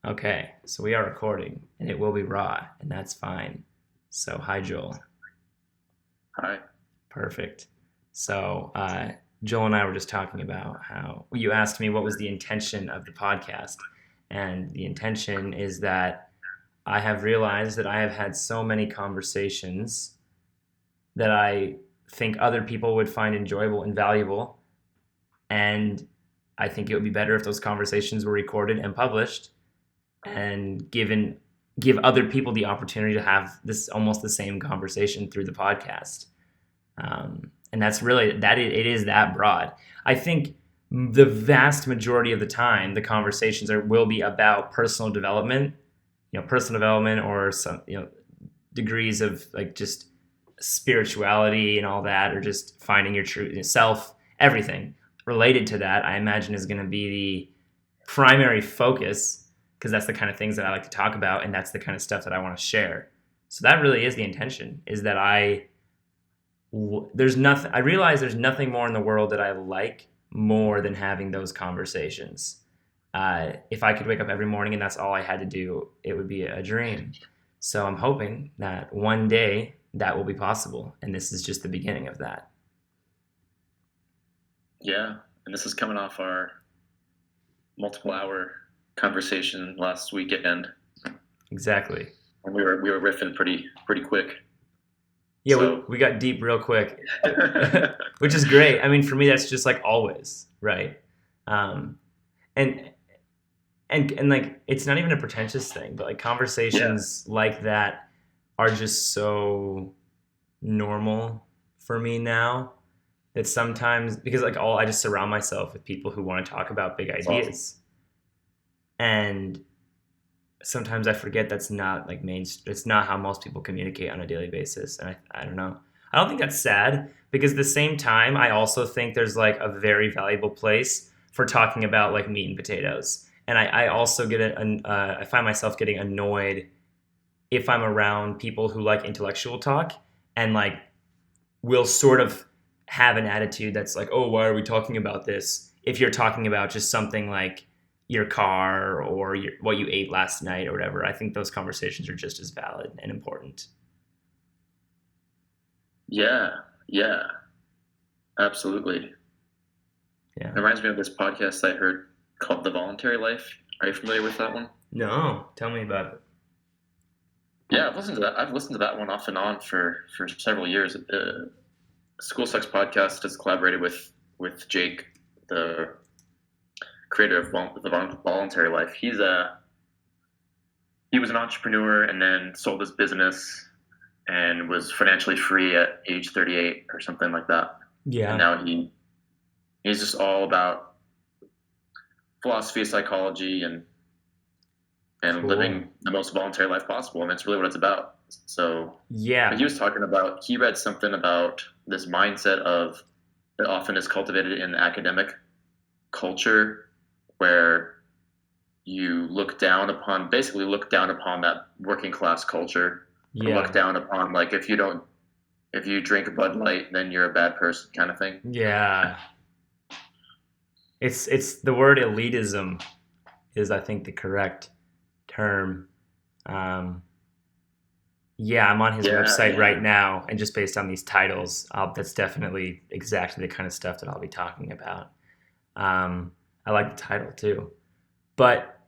Okay, so we are recording, and it will be raw, and that's fine. So, hi, Joel. Hi. Perfect. So, Joel and I were just talking about how you asked me what was the intention of the podcast, and the intention is that I have realized that I have had so many conversations that I think other people would find enjoyable and valuable, and I think it would be better if those conversations were recorded and published and give other people the opportunity to have this almost the same conversation through the podcast. And that's really it is that broad. I think the vast majority of the time, the conversations will be about personal development, or some degrees of like just spirituality and all that, or just finding your true self. Everything related to that, I imagine, is going to be the primary focus because that's the kind of things that I like to talk about, and that's the kind of stuff that I want to share. So that really is the intention. Is that there's nothing. I realize there's nothing more in the world that I like more than having those conversations. If I could wake up every morning and that's all I had to do, it would be a dream. So I'm hoping that one day that will be possible, and this is just the beginning of that. Yeah, and this is coming off our multiple hour conversation last weekend, Exactly. and we were riffing pretty quick. Yeah, So we got deep real quick, which is great. I mean, for me, that's just like always, right? Um, and and like it's not even a pretentious thing, but like yeah, conversations like that are just so normal for me now that sometimes, because like all I just surround myself with people who want to talk about big it's awesome. ideas, and sometimes I forget that's not like it's not how most people communicate on a daily basis, and I don't know. I don't think that's sad, because at the same time I also think there's like a very valuable place for talking about like meat and potatoes, and I also I find myself getting annoyed if I'm around people who like intellectual talk and like will sort of have an attitude that's like, oh, why are we talking about this? If you're talking about just something like your car or what you ate last night or whatever, I think those conversations are just as valid and important. Yeah, yeah, absolutely. Yeah. It reminds me of this podcast I heard called The Voluntary Life. Are you familiar with that one? No, tell me about it. Yeah, I've listened to that. I've listened to that one off and on for several years. School Sucks podcast has collaborated with Jake, the creator of the Voluntary Life. He was an entrepreneur and then sold his business and was financially free at age 38 or something like that. And Yeah. now he's just all about philosophy, psychology, and Cool. living the most voluntary life possible. And that's really what it's about. So, but he Yeah. was talking about, he read something about this mindset of that often is cultivated in academic culture where you basically look down upon that working class culture, or look Yeah. down upon, like, if you drink a Bud Light, then you're a bad person, kind of thing. Yeah. It's the word elitism is, I think, the correct term. Um, Yeah, I'm on his Yeah, website yeah, right now, and just based on these titles, that's definitely exactly the kind of stuff that I'll be talking about. I like the title too, but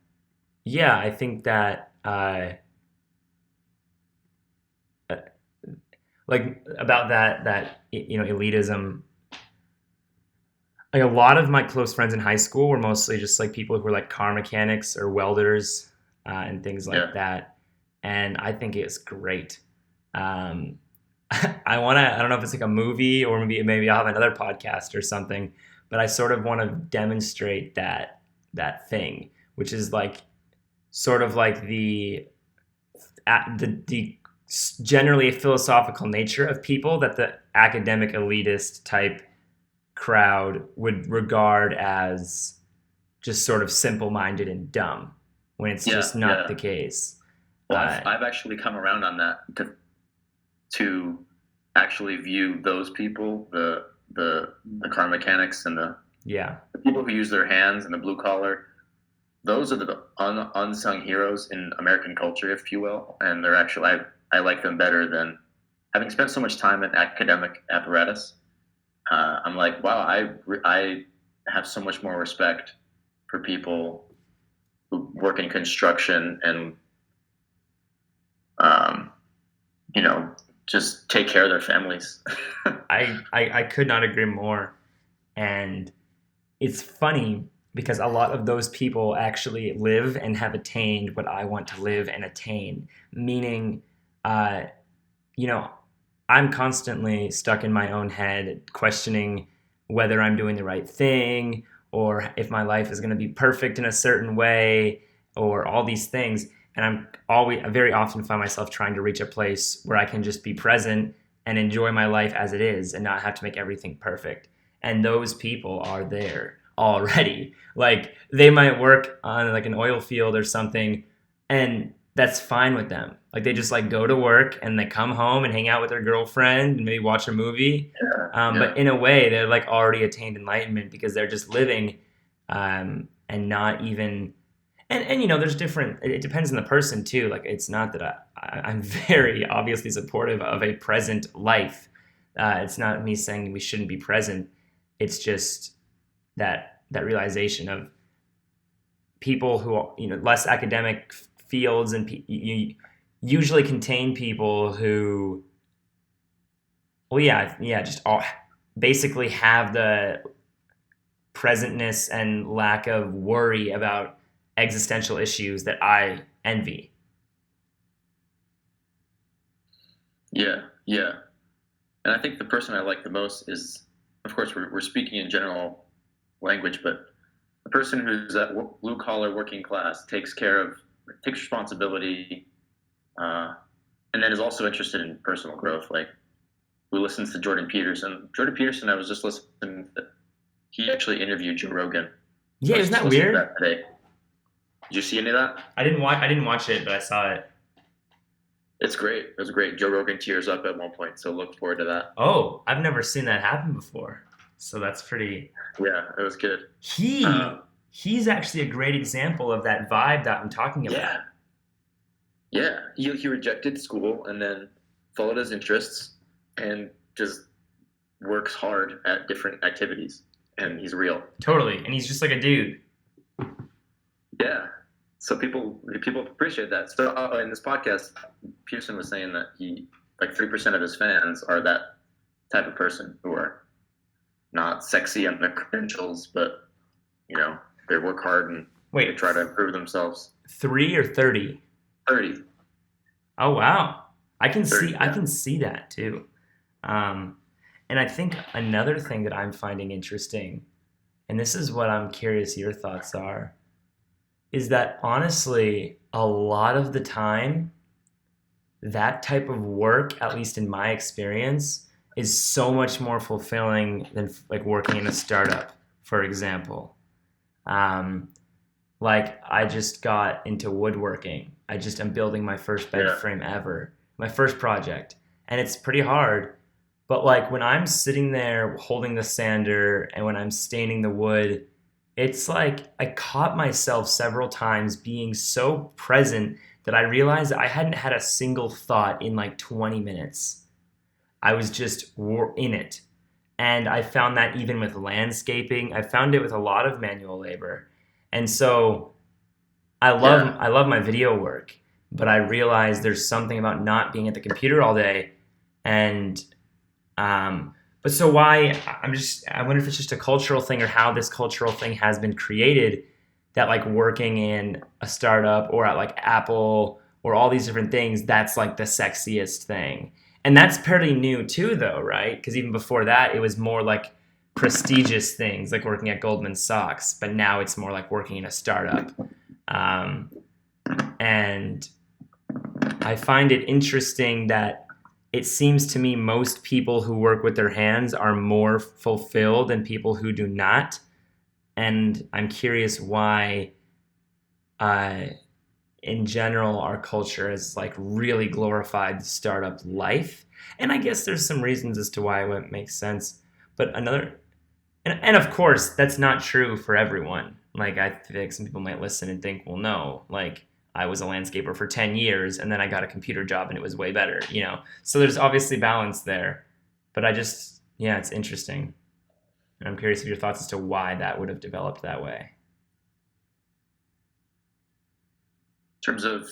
yeah, I think that uh, like about that elitism. Like a lot of my close friends in high school were mostly just like people who were like car mechanics or welders and things like yeah. that, and I think it's great. Um, I don't know if it's like a movie or maybe I'll have another podcast or something, but I sort of want to demonstrate that thing, which is like sort of like the generally philosophical nature of people that the academic elitist type crowd would regard as just sort of simple-minded and dumb, when it's Yeah, just not the yeah. case. Well, Uh, I've actually come around on that to actually view those people, the car mechanics and yeah, the people who use their hands and the blue collar, those are the unsung heroes in American culture, if you will, and they're actually I like them better than having spent so much time in academic apparatus. I'm like, wow, I have so much more respect for people who work in construction and um, you know, just take care of their families. I could not agree more. And it's funny because a lot of those people actually live and have attained what I want to live and attain. Meaning, uh, you know, I'm constantly stuck in my own head, questioning whether I'm doing the right thing or if my life is going to be perfect in a certain way or all these things. And I very often find myself trying to reach a place where I can just be present and enjoy my life as it is and not have to make everything perfect. And those people are there already. Like they might work on like an oil field or something, and that's fine with them. Like they just like go to work and they come home and hang out with their girlfriend and maybe watch a movie. Yeah, But yeah, in a way, they're like already attained enlightenment because they're just living and not even. And you know, there's different. It depends on the person too. Like it's not that I'm very obviously supportive of a present life. It's not me saying we shouldn't be present. It's just that realization of people who less academic fields and you usually contain people who well yeah just all basically have the presentness and lack of worry about existential issues that I envy. yeah, yeah. And I think the person I like the most is, of course, we're speaking in general language, but the person who's at blue collar working class takes responsibility, uh, and then is also interested in personal growth. Like who listens to Jordan Peterson? Jordan Peterson, I was just listening. He actually interviewed Joe Rogan. I Yeah, was isn't just that listening to weird? that today. Did you see any of that? I didn't watch it, but I saw it. It's great. It was great. Joe Rogan tears up at one point, so look forward to that. Oh, I've never seen that happen before, so that's pretty. Yeah, it was good. he Um, he's actually a great example of that vibe that I'm talking yeah, about. yeah. He rejected school and then followed his interests and just works hard at different activities. And he's real. Totally, and he's just like a dude. Yeah. So people appreciate that. So in this podcast, Pearson was saying that he like 3% of his fans are that type of person who are not sexy on their credentials, but you know they work hard and they Wait, try to improve themselves. 3 or 30? 30, Oh wow, I yeah, can see that too. Um, and I think another thing that I'm finding interesting, and this is what I'm curious your thoughts are, is that honestly, a lot of the time, that type of work, at least in my experience, is so much more fulfilling than like working in a startup, for example. Um, like I just got into woodworking. I just am building my first bed yeah, frame ever, my first project, and it's pretty hard. But like when I'm sitting there holding the sander and when I'm staining the wood, it's like I caught myself several times being so present that I realized I hadn't had a single thought in like 20 minutes. I was just in it. And I found that even with landscaping, I found it with a lot of manual labor. And so yeah, I love my video work, but I realize there's something about not being at the computer all day. And but so why I wonder if it's just a cultural thing or how this cultural thing has been created that like working in a startup or at like Apple or all these different things, that's like the sexiest thing. And that's pretty new too though, right? Because even before that, it was more like prestigious things like working at Goldman Sachs, but now it's more like working in a startup. Um, and I find it interesting that it seems to me most people who work with their hands are more fulfilled than people who do not. And I'm curious why, uh, in general, our culture has like really glorified the startup life. And I guess there's some reasons as to why it makes sense. But and of course, that's not true for everyone. Like I think some people might listen and think, well, no, like I was a landscaper for 10 years and then I got a computer job and it was way better, you know? So there's obviously balance there. But I just, yeah, it's interesting. And I'm curious of your thoughts as to why that would have developed that way. In terms of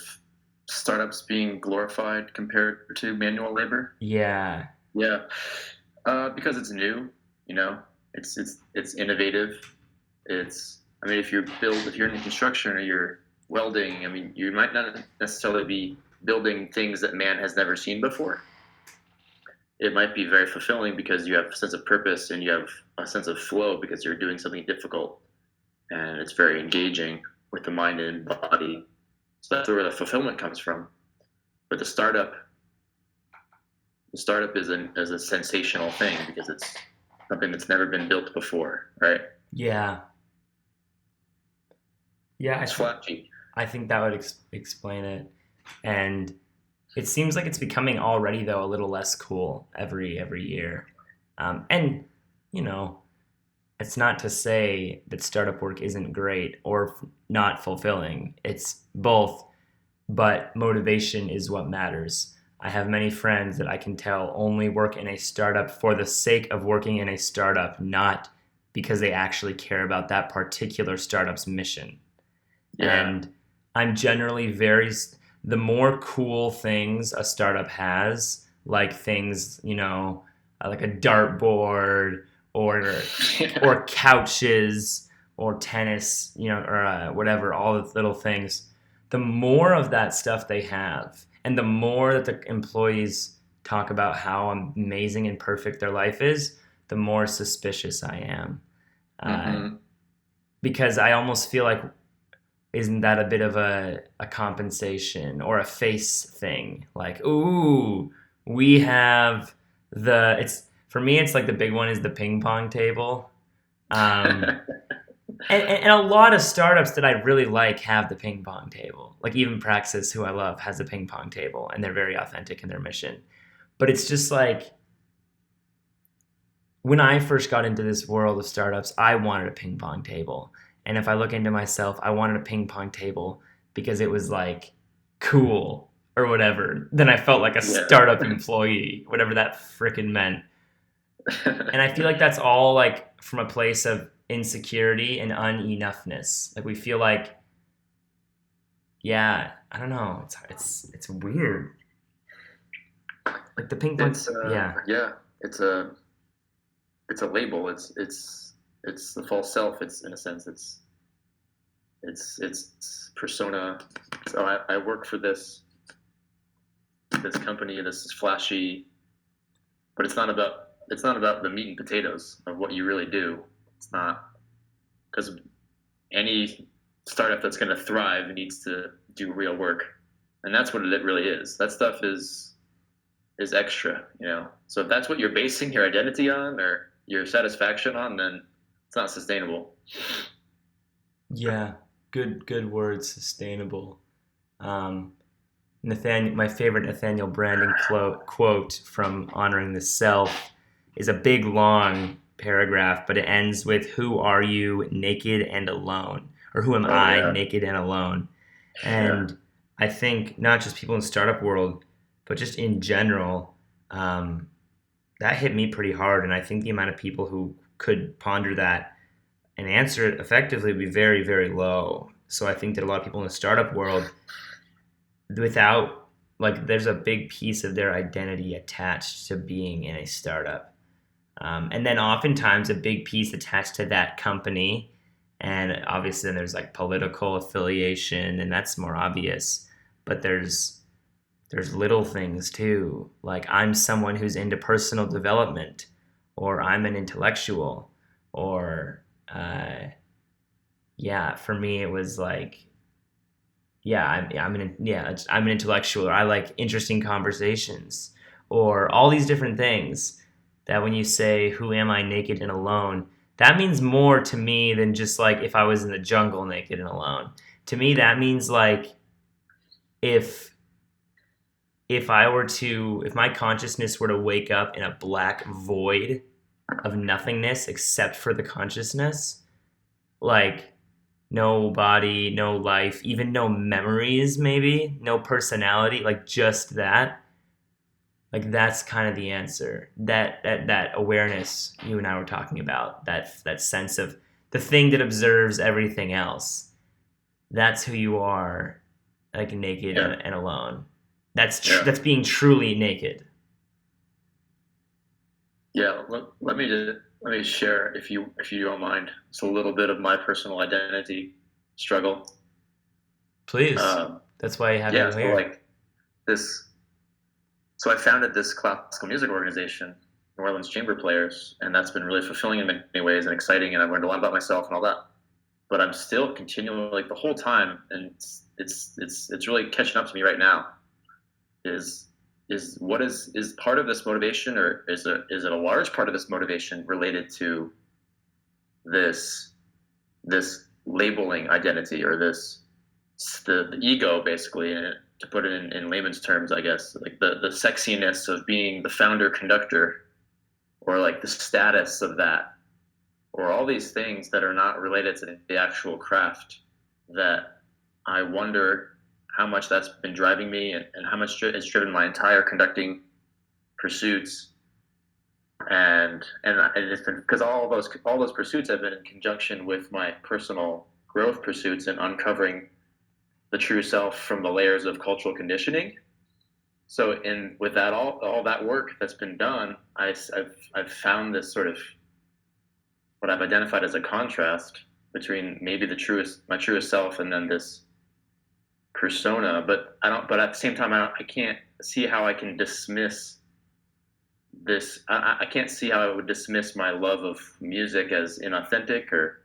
startups being glorified compared to manual labor. Yeah. Yeah, because it's new, you know, it's innovative. I mean, if you're in construction or you're welding, I mean, you might not necessarily be building things that man has never seen before. It might be very fulfilling because you have a sense of purpose and you have a sense of flow because you're doing something difficult, and it's very engaging with the mind and body. So that's where the fulfillment comes from. But the startup is a sensational thing because it's something that's never been built before, right? Yeah. Yeah, It's flashy. I think that would explain it. And it seems like it's becoming already though a little less cool every year. And you know, it's not to say that startup work isn't great or not fulfilling. It's both, but motivation is what matters. I have many friends that I can tell only work in a startup for the sake of working in a startup, not because they actually care about that particular startup's mission. Yeah. And I'm generally very, the more cool things a startup has, like things, you know, like a dartboard or Yeah. or couches or tennis, you know, or whatever, all the little things, the more of that stuff they have, and the more that the employees talk about how amazing and perfect their life is, the more suspicious I am. Uh, Mm-hmm. because I almost feel like, isn't that a bit of a compensation or a face thing? Like, ooh, we have it's for me, it's like the big one is the ping pong table. Um, and a lot of startups that I really like have the ping pong table. Like even Praxis, who I love, has a ping pong table, and they're very authentic in their mission. But it's just like when I first got into this world of startups, I wanted a ping pong table. And if I look into myself, I wanted a ping pong table because it was like cool or whatever. Then I felt like a Yeah. startup employee, whatever that frickin' meant. And I feel like that's all like from a place of insecurity and unenoughness. Like we feel like, yeah, I don't know. It's weird. Like the ping pong, It's yeah, yeah, it's a label. It's the false self. It's in a sense it's persona. So I work for this company. This is flashy, but it's not about the meat and potatoes of what you really do. It's not because any startup that's going to thrive needs to do real work, and that's what it really is. That stuff is extra, you know. So if that's what you're basing your identity on or your satisfaction on, then it's not sustainable. yeah. Good words, sustainable. Um, my favorite Nathaniel Branden quote from Honoring the Self is a big, long paragraph, but it ends with, "Who are you, naked and alone?" Or "Who am Oh I, yeah, naked and alone?" yeah, And I think not just people in the startup world, but just in general, um, that hit me pretty hard. And I think the amount of people who could ponder that and answer it effectively would be very, very low. So I think that a lot of people in the startup world, without like, there's a big piece of their identity attached to being in a startup, and then oftentimes a big piece attached to that company, and obviously then there's like political affiliation, and that's more obvious, but there's little things too, like I'm someone who's into personal development, or I'm an intellectual, or yeah, for me it was like, yeah, I'm an intellectual, or I like interesting conversations, or all these different things. That when you say, "Who am I, naked and alone?" that means more to me than just like if I was in the jungle naked and alone. To me, that means like if if my consciousness were to wake up in a black void of nothingness except for the consciousness, like no body, no life, even no memories, maybe no personality, like just that. Like that's kind of the answer. That awareness you and I were talking about, that sense of the thing that observes everything else. That's who you are, like naked Yeah, and alone. yeah, That's being truly naked. yeah. Let me share, if you don't mind, it's a little bit of my personal identity struggle. Please. Um, That's why I have yeah, you so here. like this. So I founded this classical music organization, New Orleans Chamber Players, and that's been really fulfilling in many ways and exciting. And I've learned a lot about myself and all that. But I'm still continuing like the whole time, and it's really catching up to me right now. Is what is part of this motivation, or is it a large part of this motivation related to this this labeling identity, or this the ego, basically, to put it in layman's terms, I guess, like the sexiness of being the founder conductor, or like the status of that, or all these things that are not related to the actual craft, that I wonder how much that's been driving me, and how much it's driven my entire conducting pursuits. And it's been because all those pursuits have been in conjunction with my personal growth pursuits and uncovering the true self from the layers of cultural conditioning. So in with that all that work that's been done, I've found this sort of what I've identified as a contrast between maybe my truest self, and then this persona. But I don't. But at the same time, I can't see how I can dismiss this. I can't see how I would dismiss my love of music as inauthentic, or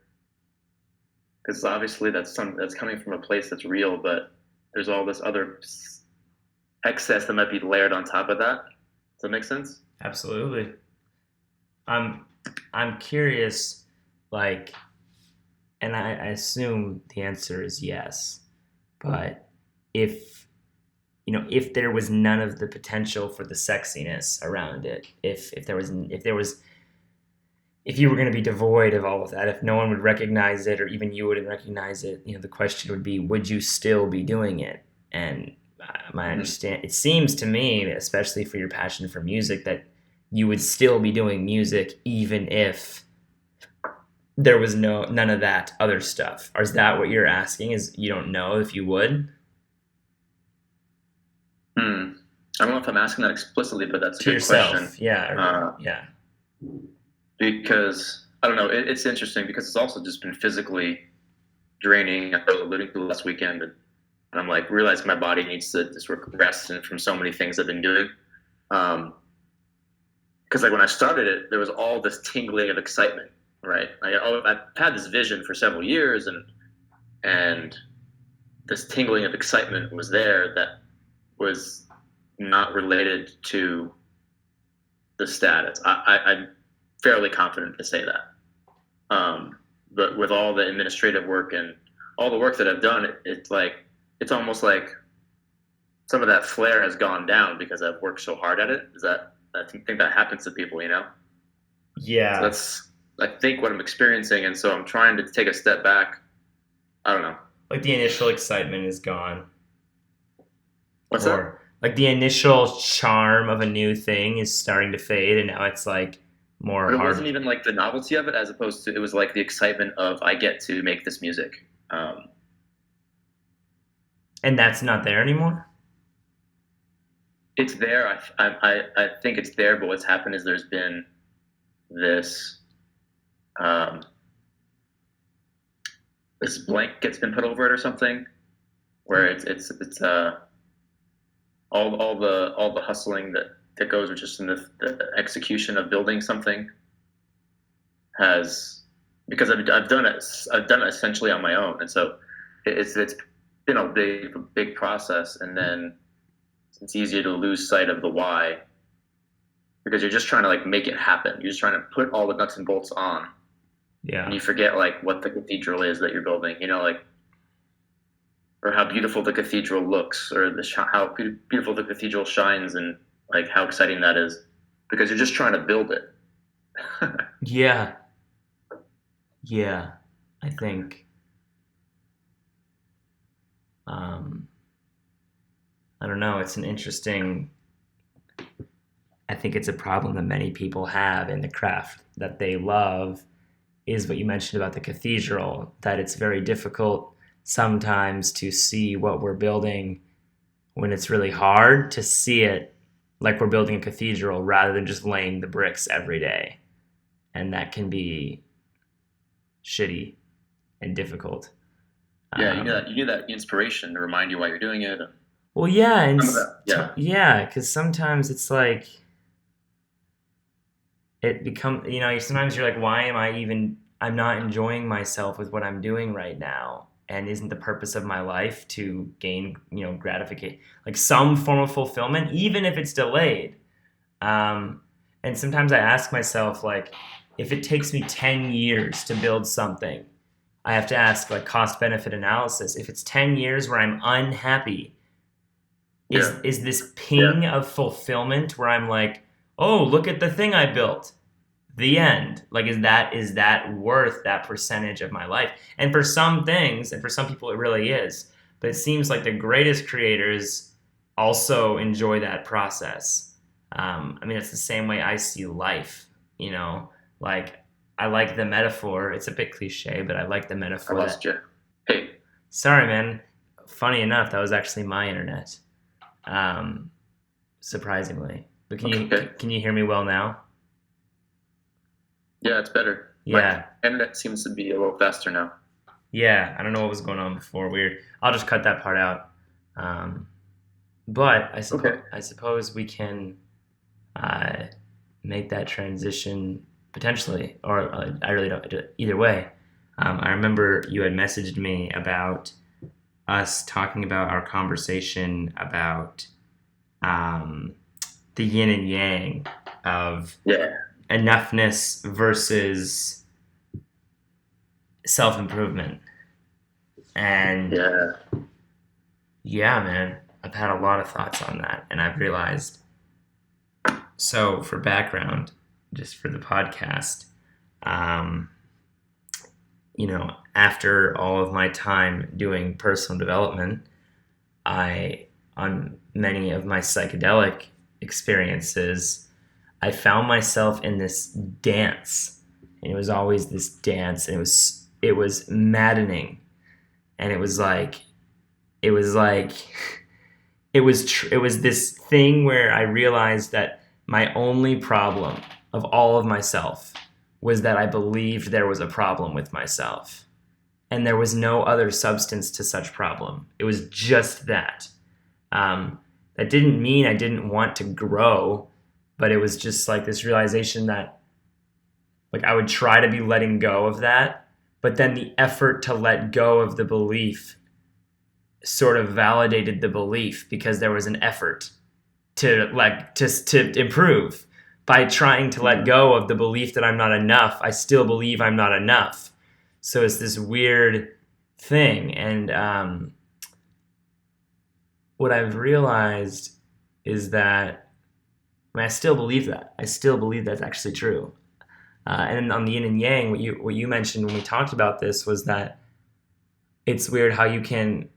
because obviously that's coming from a place that's real, but there's all this other excess that might be layered on top of that. Does that make sense? Absolutely. I'm I'm curious, like, and I assume the answer is yes. But if if there was none of the potential for the sexiness around it, if you were going to be devoid of all of that, if no one would recognize it, or even you wouldn't recognize it, the question would be, would you still be doing it? And my Mm-hmm. understand, it seems to me, especially for your passion for music, that you would still be doing music even if there was none of that other stuff. Or is that what you're asking? Is you don't know if you would? Hmm. I don't know if I'm asking that explicitly, but that's a To good question. yourself, yeah, Uh, yeah. because I don't know, it's interesting because it's also just been physically draining. I was alluding to last weekend, and I'm like realizing my body needs to just rest and from so many things I've been doing. Um, because like when I started it, there was all this tingling of excitement, right? I've had this vision for several years, and this tingling of excitement was there that was not related to the status. I'm fairly confident to say that. But with all the administrative work and all the work that I've done, it's almost like some of that flair has gone down because I've worked so hard at it. Is that I think that happens to people, you know? So Yeah. that's I think what I'm experiencing, and so I'm trying to take a step back. I don't know. Like the initial excitement is gone. What's that? Or like the initial charm of a new thing is starting to fade, and now it's like more But it wasn't hard. even like the novelty of it, as opposed to it was like the excitement of I get to make this music. And that's not there anymore? It's there. I think it's there, but what's happened is there's been this um, this blank gets been put over it or something, where it's all the hustling that goes with just in the execution of building something has, because I've done it essentially on my own, and so it's been a big process, and then it's easier to lose sight of the why, because you're just trying to like make it happen. You're just trying to put all the nuts and bolts on, and Yeah. you forget like what the cathedral is that you're building. You know, like, or how beautiful the cathedral looks, or how beautiful the cathedral shines, and like how exciting that is, because you're just trying to build it. Yeah. Yeah. I think. Um, I don't know. It's an interesting. I think it's a problem that many people have in the craft that they love is what you mentioned about the cathedral, that it's very difficult sometimes to see what we're building when it's really hard to see it like we're building a cathedral rather than just laying the bricks every day. And that can be shitty and difficult. Yeah, Um, you need that inspiration to remind you why you're doing it. well, yeah, and Some of that. Yeah. yeah, because sometimes it's like it become sometimes you're like, why am I even? I'm not enjoying myself with what I'm doing right now, and isn't the purpose of my life to gain gratification, like some form of fulfillment, even if it's delayed? Um, and sometimes I ask myself, like, if it takes me 10 years to build something, I have to ask, like, cost benefit analysis. If it's 10 years where I'm unhappy, is Yeah. is this ping of fulfillment where I'm like, oh, look at the thing I built? The end. Like, is that worth that percentage of my life? And for some things, and for some people, it really is. But it seems like the greatest creators also enjoy that process. I mean, it's the same way I see life. You know, like I like the metaphor. It's a bit cliche, but I like the I metaphor lost that. you. Hey. Sorry, man. Funny enough, that was actually my internet. Um, Surprisingly. But can you Okay. can you hear me well now? Yeah, it's better. My Yeah. internet seems to be a little faster now. Yeah, I don't know what was going on before. Weird. I'll just cut that part out. Um, but Okay. I suppose we can uh, make that transition potentially, or I really don't. Either way, I remember you had messaged me about us talking about our conversation about um, the yin and yang of Yeah. enoughness versus self improvement. And Yeah. yeah, man, I've had a lot of thoughts on that, and I've realized. So, for background, just for the podcast, um, after all of my time doing personal development, on many of my psychedelic experiences, I found myself in this dance, and it was always this dance, and it was maddening, and it was like it was this thing where I realized that my only problem of all of myself was that I believed there was a problem with myself, and there was no other substance to such problem. It was just that. Um, that didn't mean I didn't want to grow, but it was just like this realization that like I would try to be letting go of that, but then the effort to let go of the belief sort of validated the belief because there was an effort to improve. By trying to let go of the belief that I'm not enough, I still believe I'm not enough. So it's this weird thing. And what I've realized is that I mean, I still believe that. I still believe that's actually true. And on the yin and yang, what you mentioned when we talked about this was that it's weird how you can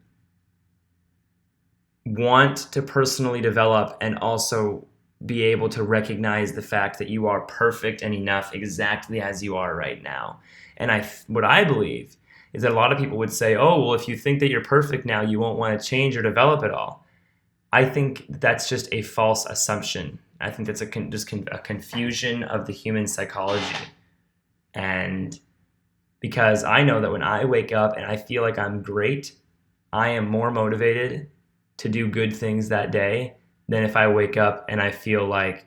want to personally develop and also be able to recognize the fact that you are perfect and enough exactly as you are right now. And what I believe is that a lot of people would say, "Oh, well, if you think that you're perfect now, you won't want to change or develop at all." I think that's just a false assumption. I think that's a confusion of the human psychology. And because I know that when I wake up and I feel like I'm great, I am more motivated to do good things that day than if I wake up and I feel like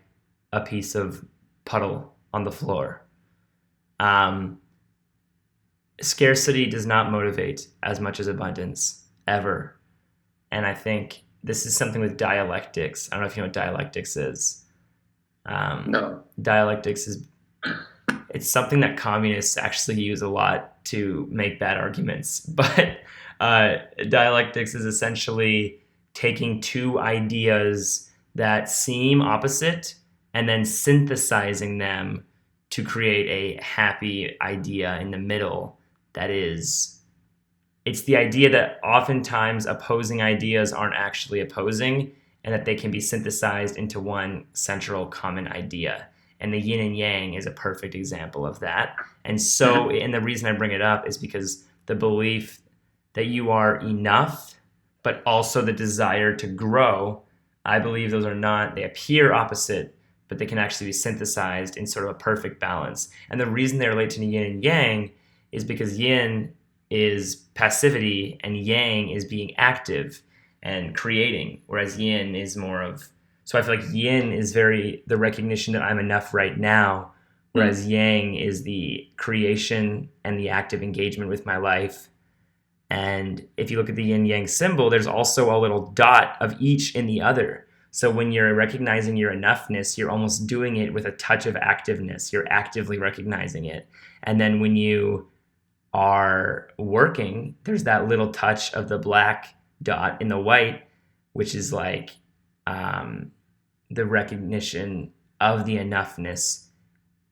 a piece of puddle on the floor. Um, Scarcity does not motivate as much as abundance, ever. And I think this is something with dialectics. I don't know if you know what dialectics is. No. Dialectics is it's something that communists actually use a lot to make bad arguments. But dialectics is essentially taking two ideas that seem opposite and then synthesizing them to create a happy idea in the middle that is it's the idea that oftentimes opposing ideas aren't actually opposing, and that they can be synthesized into one central common idea. And the yin and yang is a perfect example of that. And so, Mhm. and the reason I bring it up is because the belief that you are enough, but also the desire to grow, I believe those are not, they appear opposite, but they can actually be synthesized in sort of a perfect balance. And the reason they relate to the yin and yang is because yin is passivity and yang is being active and creating, whereas yin is more of, so I feel like yin is very the recognition that I'm enough right now, Mm. whereas yang is the creation and the active engagement with my life. And if you look at the yin yang symbol, there's also a little dot of each in the other. So when you're recognizing your enoughness, you're almost doing it with a touch of activeness. You're actively recognizing it. And then when you are working, there's that little touch of the black dot in the white, which is like um, the recognition of the enoughness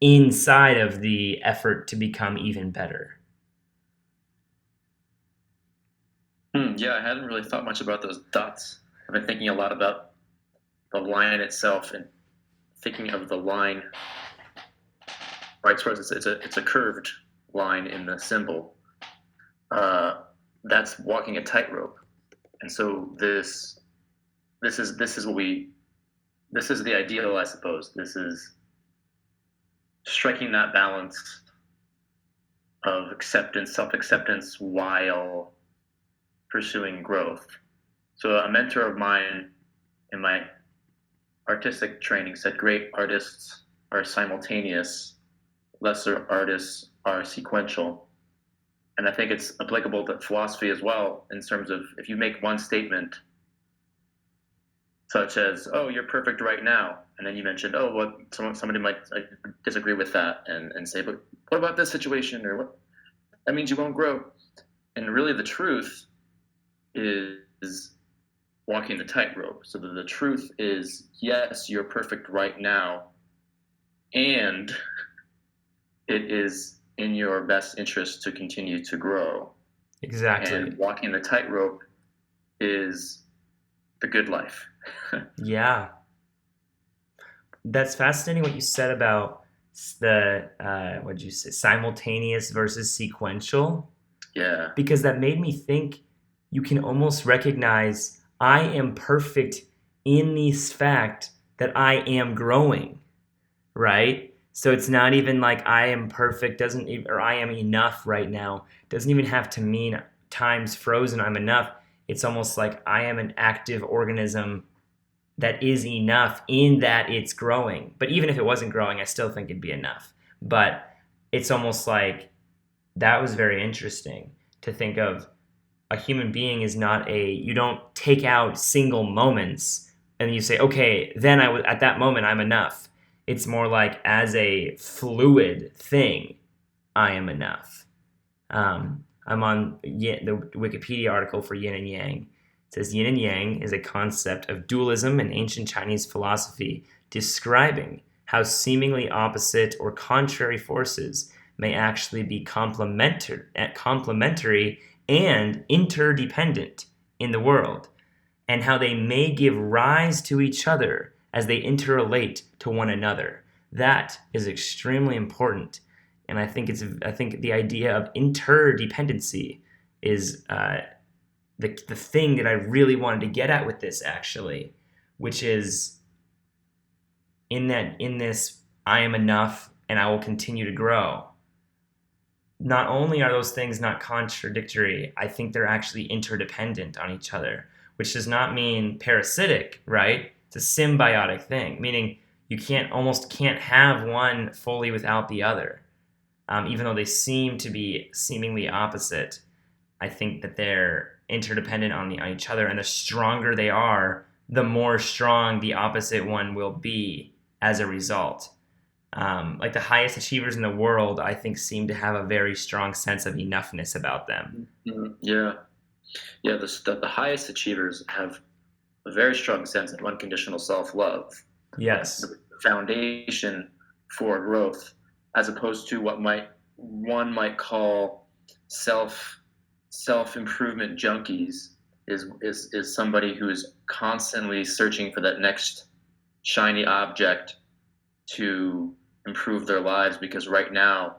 inside of the effort to become even better. Yeah, I hadn't really thought much about those dots. I've been thinking a lot about the line itself and thinking of the line. Right, suppose it's a curved line in the symbol. That's walking a tightrope, and so this is the ideal, I suppose. This is striking that balance of acceptance, self-acceptance, while pursuing growth. So a mentor of mine in my artistic training said great artists are simultaneous, lesser artists are sequential. And I think it's applicable to philosophy as well, in terms of if you make one statement, such as, oh, you're perfect right now. And then you mentioned, oh, what somebody might disagree with that and say, but what about this situation? Or what? That means you won't grow. And really the truth is walking the tightrope. So the truth is, yes, you're perfect right now. And it is in your best interest to continue to grow. And Exactly. walking the tightrope is the good life. Yeah. That's fascinating what you said about the, what did you say, simultaneous versus sequential, Yeah. because that made me think you can almost recognize I am perfect in this fact that I am growing, right? So it's not even like I am perfect, doesn't even, or I am enough right now, doesn't even have to mean time's frozen, I'm enough. It's almost like I am an active organism that is enough in that it's growing. But even if it wasn't growing, I still think it'd be enough. But it's almost like that was very interesting to think of. A human being is not a, you don't take out single moments and you say, okay, then I was at that moment I'm enough. It's more like as a fluid thing, I am enough. I'm on the Wikipedia article for Yin and Yang. It says Yin and Yang is a concept of dualism in ancient Chinese philosophy, describing how seemingly opposite or contrary forces may actually be complementary and interdependent in the world, and how they may give rise to each other as they interrelate to one another. That is extremely important, and I think the idea of interdependency is the thing that I really wanted to get at with this actually, which is in this I am enough and I will continue to grow. Not only are those things not contradictory, I think they're actually interdependent on each other, which does not mean parasitic, right? It's a symbiotic thing, meaning you can't have one fully without the other. Even though they seem to be seemingly opposite, I think that they're interdependent on each other, and the stronger they are, the more strong the opposite one will be as a result. Like the highest achievers in the world, I think, seem to have a very strong sense of enoughness about them. Mhm. Yeah. Yeah. The highest achievers have a very strong sense of unconditional self-love, Yes. the foundation for growth, as opposed to what one might call self-esteem, self-improvement junkies is somebody who is constantly searching for that next shiny object to improve their lives because right now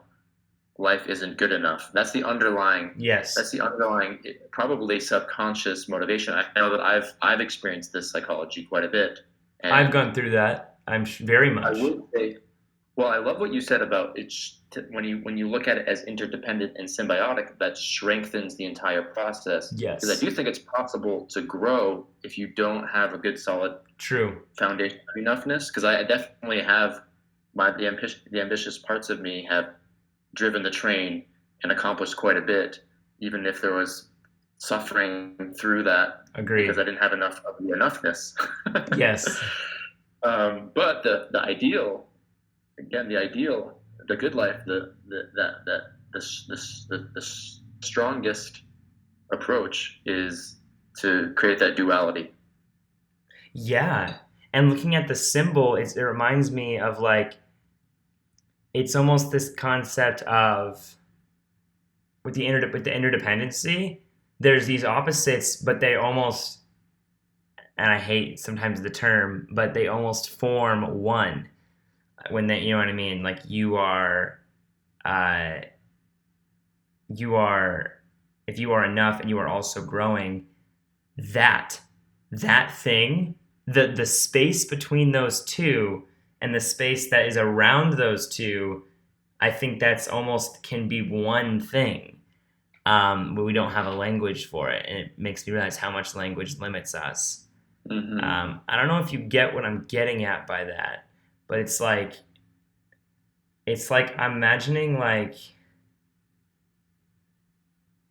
life isn't good enough. That's Yes. the underlying probably subconscious motivation. I know that I've experienced this psychology quite a bit, I've and gone through that. Very I much. would say, well, I love what you said about it. When you look at it as interdependent and symbiotic, that strengthens the entire process. Because I Yes. do think it's possible to grow if you don't have a good solid True. foundation of enoughness. Because I definitely have the ambitious parts of me have driven the train and accomplished quite a bit, even if there was suffering through that because I Agreed. didn't have enough of the enoughness. Yes. But the ideal, again, the ideal, the good life, the strongest approach is to create that duality. Yeah. And looking at the symbol, it reminds me of like, it's almost this concept of with the interdependency, there's these opposites, but they almost, and I hate sometimes the term, but they almost form one when they, you know what I mean? Like uh, you are, if you are enough and you are also growing, that, that thing, the space between those two and the space that is around those two, I think that's almost can be one thing. But we don't have a language for it, and it makes me realize how much language limits us. Mm-hmm. I don't know if you get what I'm getting at by that, but it's like I'm imagining like,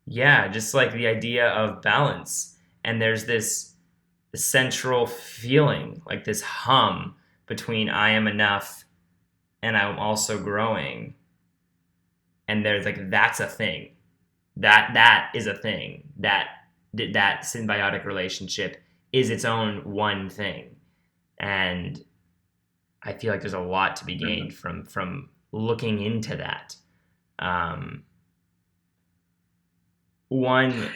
yeah, just like the idea of balance, and there's this central feeling, like this hum between I am enough and I'm also growing, and there's like that's a thing, that is a thing, that symbiotic relationship is its own one thing, and I feel like there's a lot to be Mm-hmm. gained from looking into that. Um, One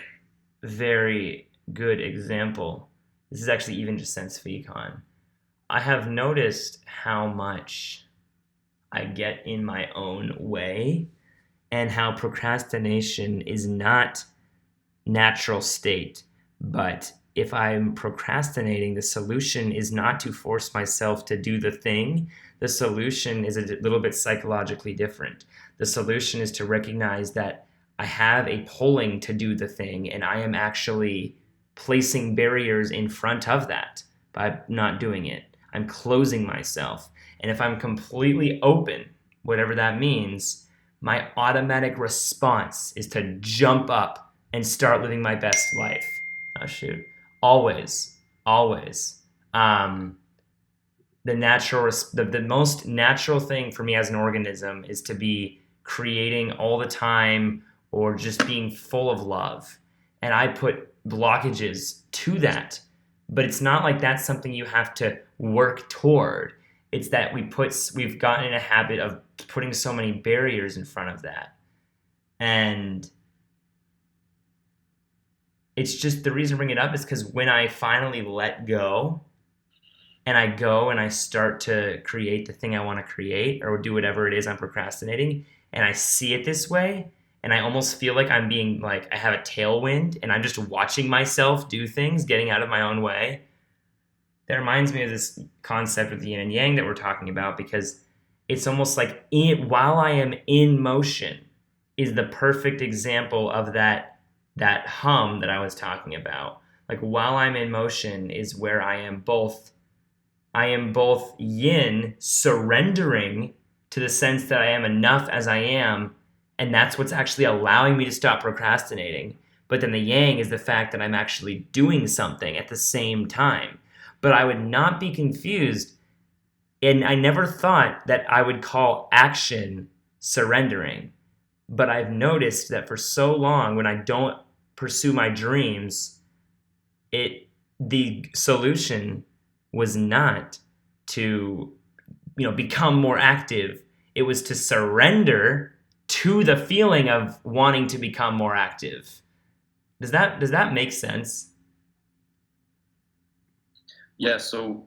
very good example. This is actually even just since VCon. I have noticed how much I get in my own way and how procrastination is not natural state. But if I'm procrastinating, the solution is not to force myself to do the thing. The solution is a little bit psychologically different. The solution is to recognize that I have a pulling to do the thing, and I am actually placing barriers in front of that by not doing it. I'm closing myself. And if I'm completely open, whatever that means, my automatic response is to jump up and start living my best life. Oh shoot, always, always. Um, the most natural thing for me as an organism is to be creating all the time or just being full of love, and I put blockages to that. But it's not like that's something you have to work toward. It's that we've gotten in a habit of putting so many barriers in front of that, and it's just the reason I bring it up is because when I finally let go and I go and I start to create the thing I want to create or do whatever it is I'm procrastinating, and I see it this way, and I almost feel like I'm being like I have a tailwind and I'm just watching myself do things, getting out of my own way. That reminds me of this concept of the yin and yang that we're talking about, because it's almost like while I am in motion is the perfect example of that hum that I was talking about. Like while I'm in motion is where I am both yin, surrendering to the sense that I am enough as I am, and that's what's actually allowing me to stop procrastinating. But then the yang is the fact that I'm actually doing something at the same time. But I would not be confused, and I never thought that I would call action surrendering. But I've noticed that for so long, when I don't pursue my dreams, it the solution was not to become more active. It was to surrender to the feeling of wanting to become more active. Does that make sense? Yeah. So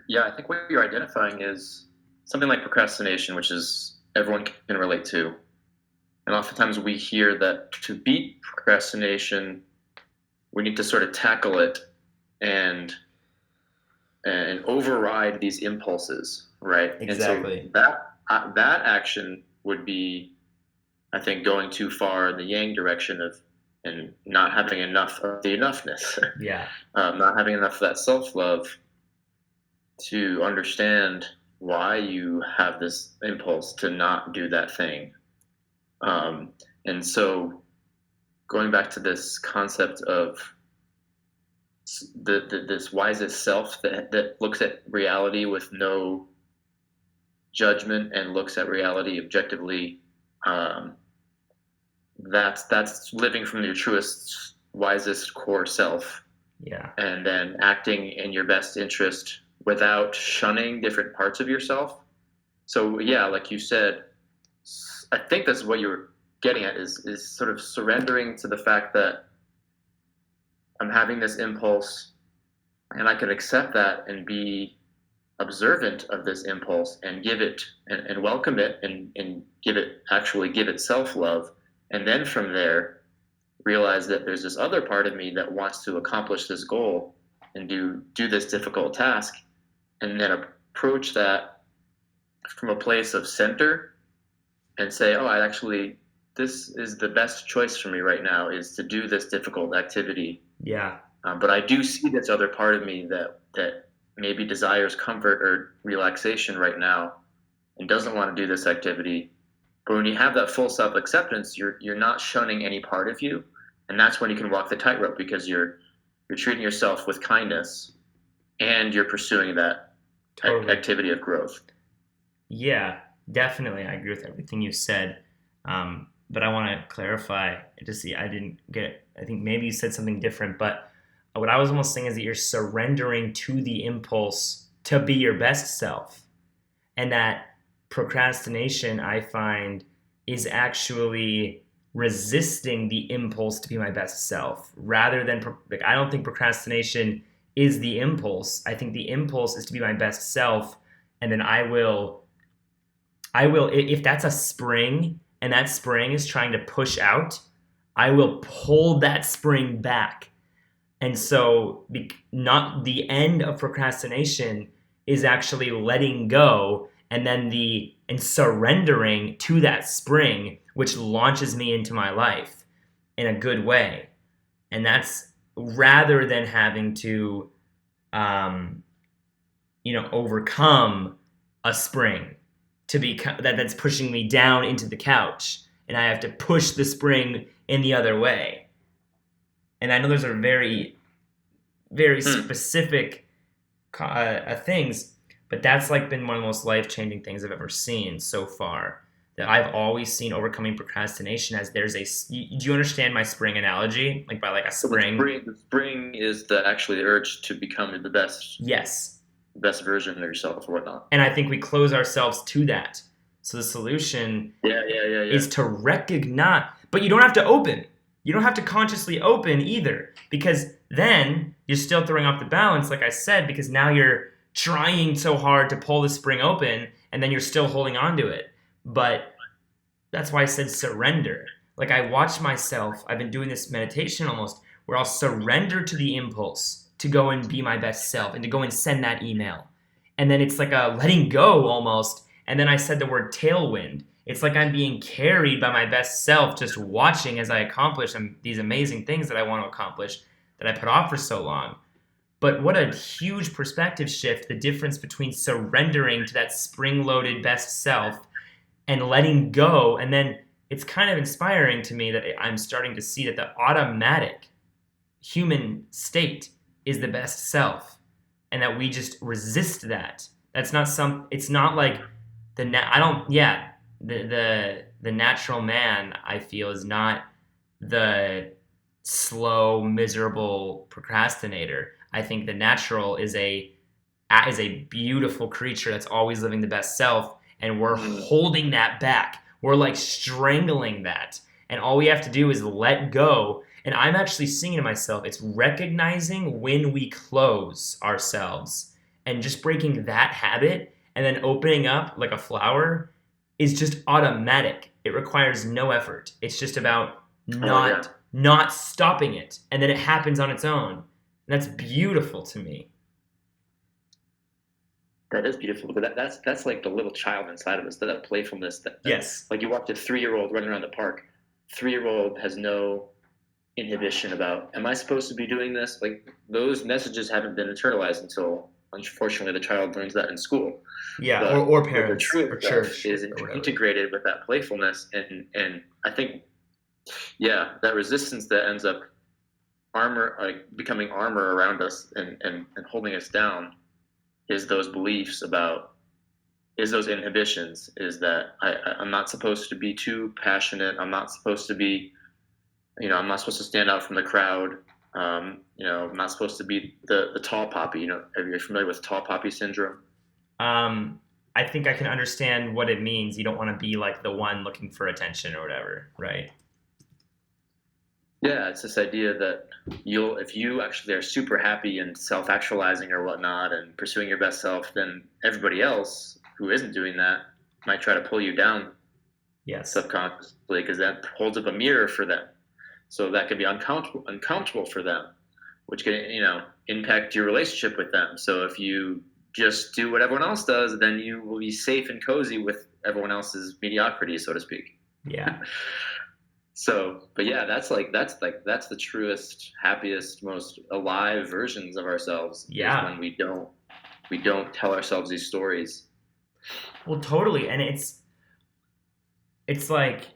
yeah, I think what you're identifying is something like procrastination, which is everyone can relate to. And oftentimes we hear that to beat procrastination, we need to sort of tackle it and and override these impulses, right? And so Exactly. that action would be, I think, going too far in the yang direction of and not having enough of the enoughness, Yeah. not having enough of that self love to understand why you have this impulse to not do that thing. And so going back to this concept of this wisest self that looks at reality with no judgment and looks at reality objectively, um, that's living from your truest, wisest core self, Yeah. and then acting in your best interest without shunning different parts of yourself. So yeah, like you said, I think that's what you're getting at is sort of surrendering to the fact that I'm having this impulse and I can accept that and be observant of this impulse and give it and welcome it and give it actually give it self-love, and then from there realize that there's this other part of me that wants to accomplish this goal and do this difficult task, and then approach that from a place of center and say, oh, I actually, this is the best choice for me right now, is to do this difficult activity. Yeah. But I do see this other part of me that maybe desires comfort or relaxation right now and doesn't want to do this activity. But when you have that full self acceptance, you're not shunning any part of you, and that's when you can walk the tightrope, because you're treating yourself with kindness and you're pursuing that Totally. activity of growth. Yeah, definitely. I agree with everything you said. But I want to clarify to see, I didn't get, I think maybe you said something different, but what I was almost saying is that you're surrendering to the impulse to be your best self. And that procrastination, I find, is actually resisting the impulse to be my best self rather than, like, I don't think procrastination is the impulse. I think the impulse is to be my best self. And then I will, if that's a spring and that spring is trying to push out, I will pull that spring back. And so, not the end of procrastination is actually letting go and then and surrendering to that spring, which launches me into my life in a good way. And that's rather than having to, um, overcome a spring to be that's pushing me down into the couch, and I have to push the spring in the other way. And I know those are very, very specific things, but that's like been one of the most life-changing things I've ever seen so far. That I've always seen overcoming procrastination as there's do you understand my spring analogy? Like by like a spring. So the spring is actually the urge to become the best. Yes. Best version of yourself or whatnot. And I think we close ourselves to that. So the solution is to recognize, but you don't have to open. You don't have to consciously open either, because then you're still throwing off the balance, like I said, because now you're trying so hard to pull the spring open and then you're still holding on to it. But that's why I said surrender. Like I watch myself, I've been doing this meditation almost, where I'll surrender to the impulse to go and be my best self and to go and send that email. And then it's like a letting go almost. And then I said the word tailwind. It's like I'm being carried by my best self, just watching as I accomplish these amazing things that I want to accomplish that I put off for so long. But what a huge perspective shift, the difference between surrendering to that spring-loaded best self and letting go. And then it's kind of inspiring to me that I'm starting to see that the automatic human state is the best self, and that we just resist that. That's not it's not like the natural man, I feel, is not the slow, miserable procrastinator. I think the natural is a beautiful creature that's always living the best self, and we're holding that back. We're like strangling that. And all we have to do is let go. And I'm actually seeing it in myself. It's recognizing when we close ourselves and just breaking that habit and then opening up like a flower is just automatic. It requires no effort. It's just about Oh yeah, not stopping it, and then it happens on its own. And that's beautiful to me. that is beautiful. But that's like the little child inside of us, that playfulness. Yes. Like you watch a 3-year-old running around the park. 3-year-old has no inhibition about, am I supposed to be doing this? Like those messages haven't been internalized until, unfortunately, the child learns that in school. Yeah, But or the parents true or self church is or whatever. integrated with that playfulness, and I think, yeah, that resistance that ends up becoming armor around us and holding us down is those beliefs about, is those inhibitions, is that I'm not supposed to be too passionate. I'm not supposed to be, I'm not supposed to stand out from the crowd. I'm not supposed to be the tall poppy. Are you familiar with tall poppy syndrome? I think I can understand what it means. You don't want to be like the one looking for attention or whatever, right? Yeah, it's this idea that if you actually are super happy and self-actualizing or whatnot and pursuing your best self, then everybody else who isn't doing that might try to pull you down Yes. subconsciously, because that holds up a mirror for them. So that can be uncomfortable for them, which can, impact your relationship with them. So if you just do what everyone else does, then you will be safe and cozy with everyone else's mediocrity, so to speak. Yeah. So, but yeah, that's the truest, happiest, most alive versions of ourselves, is Yeah. when we don't tell ourselves these stories. Well, totally. And it's like,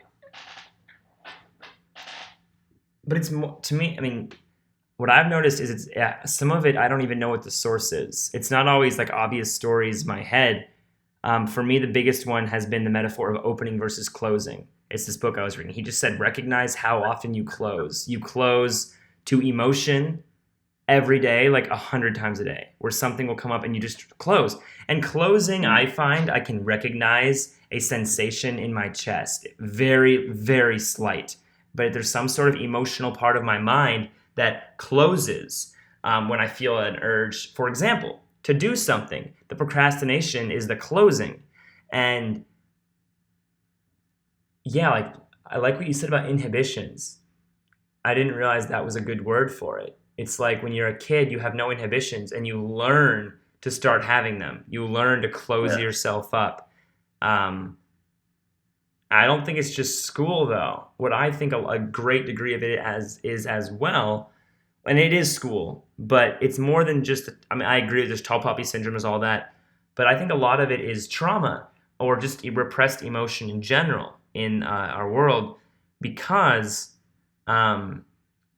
but it's more, to me, I mean, what I've noticed is some of it I don't even know what the source is. It's not always like obvious stories in my head. For me, the biggest one has been the metaphor of opening versus closing. It's this book I was reading. He just said, recognize how often you close. You close to emotion every day, like 100 times a day, where something will come up and you just close. And closing, I find I can recognize a sensation in my chest, very, very slight. But there's some sort of emotional part of my mind that closes when I feel an urge, for example, to do something. The procrastination is the closing. And yeah, like I like what you said about inhibitions. I didn't realize that was a good word for it. It's like when you're a kid, you have no inhibitions and you learn to start having them. You learn to close Yeah. yourself up. Um, I don't think it's just school, though. What I think a great degree of it is as well, and it is school, but it's more than just, I mean, I agree there's tall poppy syndrome is all that, but I think a lot of it is trauma or just repressed emotion in general in our world because um,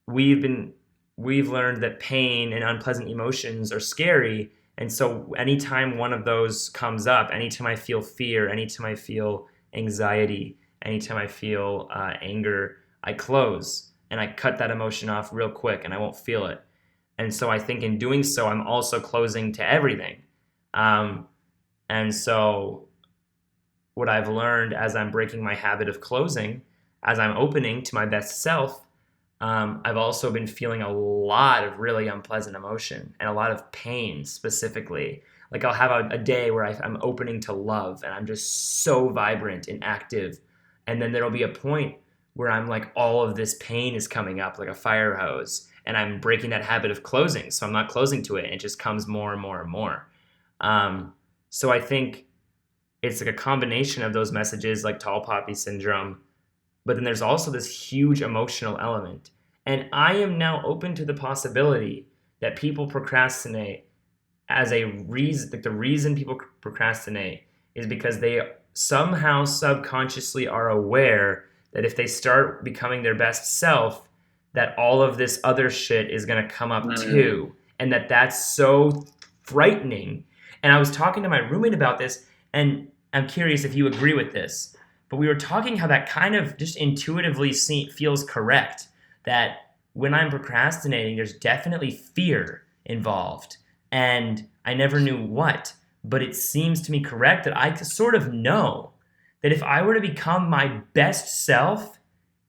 we've been we've learned that pain and unpleasant emotions are scary, and so anytime one of those comes up, anytime I feel fear, anytime I feel anxiety, anytime I feel anger, I close and I cut that emotion off real quick and I won't feel it. And so I think in doing so, I'm also closing to everything. Um, and so what I've learned as I'm breaking my habit of closing, as I'm opening to my best self, I've also been feeling a lot of really unpleasant emotion and a lot of pain specifically. Like I'll have a day where I'm opening to love and I'm just so vibrant and active. And then there'll be a point where I'm like, all of this pain is coming up like a fire hose and I'm breaking that habit of closing. So I'm not closing to it. And it just comes more and more and more. So I think it's like a combination of those messages like tall poppy syndrome, but then there's also this huge emotional element. And I am now open to the possibility that people procrastinate as a reason, like the reason people procrastinate is because they somehow subconsciously are aware that if they start becoming their best self, that all of this other shit is going to come up too. And that's so frightening. And I was talking to my roommate about this, and I'm curious if you agree with this, but we were talking how that kind of just intuitively feels correct, that when I'm procrastinating, there's definitely fear involved. And I never knew what, but it seems to me correct that I sort of know that if I were to become my best self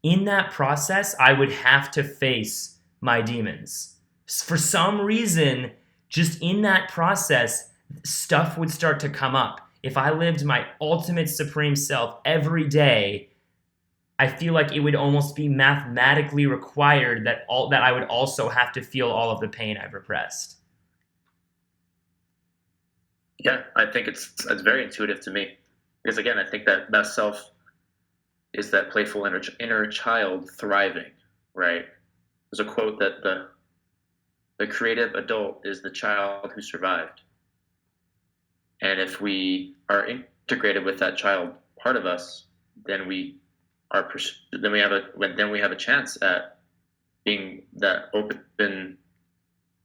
in that process, I would have to face my demons. For some reason, just in that process, stuff would start to come up. If I lived my ultimate supreme self every day, I feel like it would almost be mathematically required that I would also have to feel all of the pain I've repressed. Yeah, I think it's very intuitive to me because again, I think that that self is that playful inner child thriving, right? There's a quote that the creative adult is the child who survived, and if we are integrated with that child part of us, then then we have a chance at being that open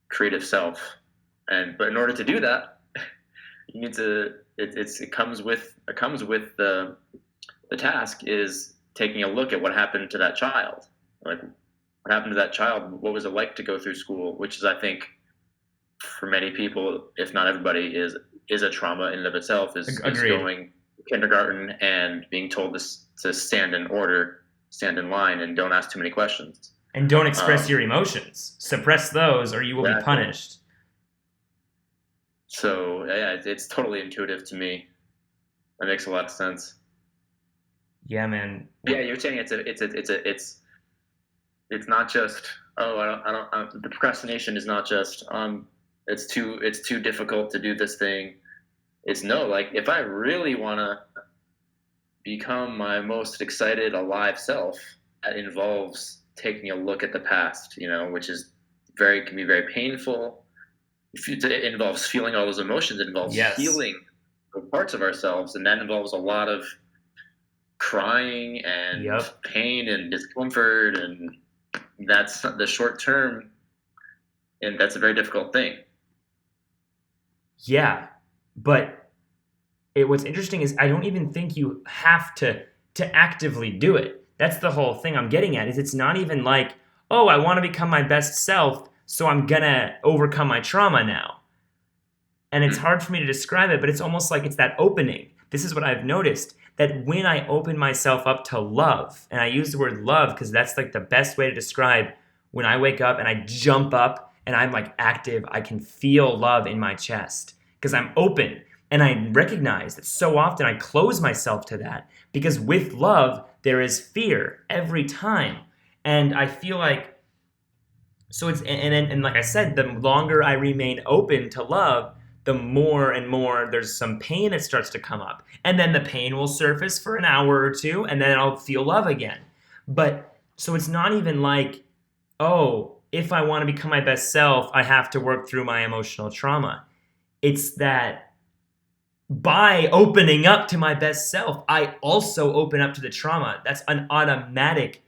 creative self. And but in order to do that, you need to it comes with the task is taking a look at what happened to that child. Like what happened to that child? What was it like to go through school? Which is, I think, for many people, if not everybody, is a trauma in and of itself. Is Agreed. going to kindergarten and being told to stand in order, stand in line, and don't ask too many questions. And don't express Um, your emotions. Suppress those, or you will be exactly. punished. So yeah, it's totally intuitive to me. That makes a lot of sense. Yeah, man. Yeah, you're saying it's not just the procrastination is not just it's too difficult to do this thing. It's no, like if I really want to become my most excited alive self, that involves taking a look at the past, which is very can be very painful. It involves feeling all those emotions. It involves Yes. healing parts of ourselves, and that involves a lot of crying and Yep. pain and discomfort, and that's the short term, and that's a very difficult thing. Yeah. But what's interesting is I don't even think you have to actively do it. That's the whole thing I'm getting at. Is it's not even like, oh, I want to become my best self, so I'm gonna overcome my trauma now. And it's Hmm. hard for me to describe it, but it's almost like it's that opening. This is what I've noticed, that when I open myself up to love, and I use the word love because that's like the best way to describe when I wake up and I jump up and I'm like active, I can feel love in my chest because I'm open. And I recognize that so often I close myself to that because with love, there is fear every time. And I feel like, so it's, and like I said, the longer I remain open to love, the more and more there's some pain that starts to come up. And then the pain will surface for an hour or two, and then I'll feel love again. But so it's not even like, oh, if I want to become my best self, I have to work through my emotional trauma. It's that by opening up to my best self, I also open up to the trauma. That's an automatic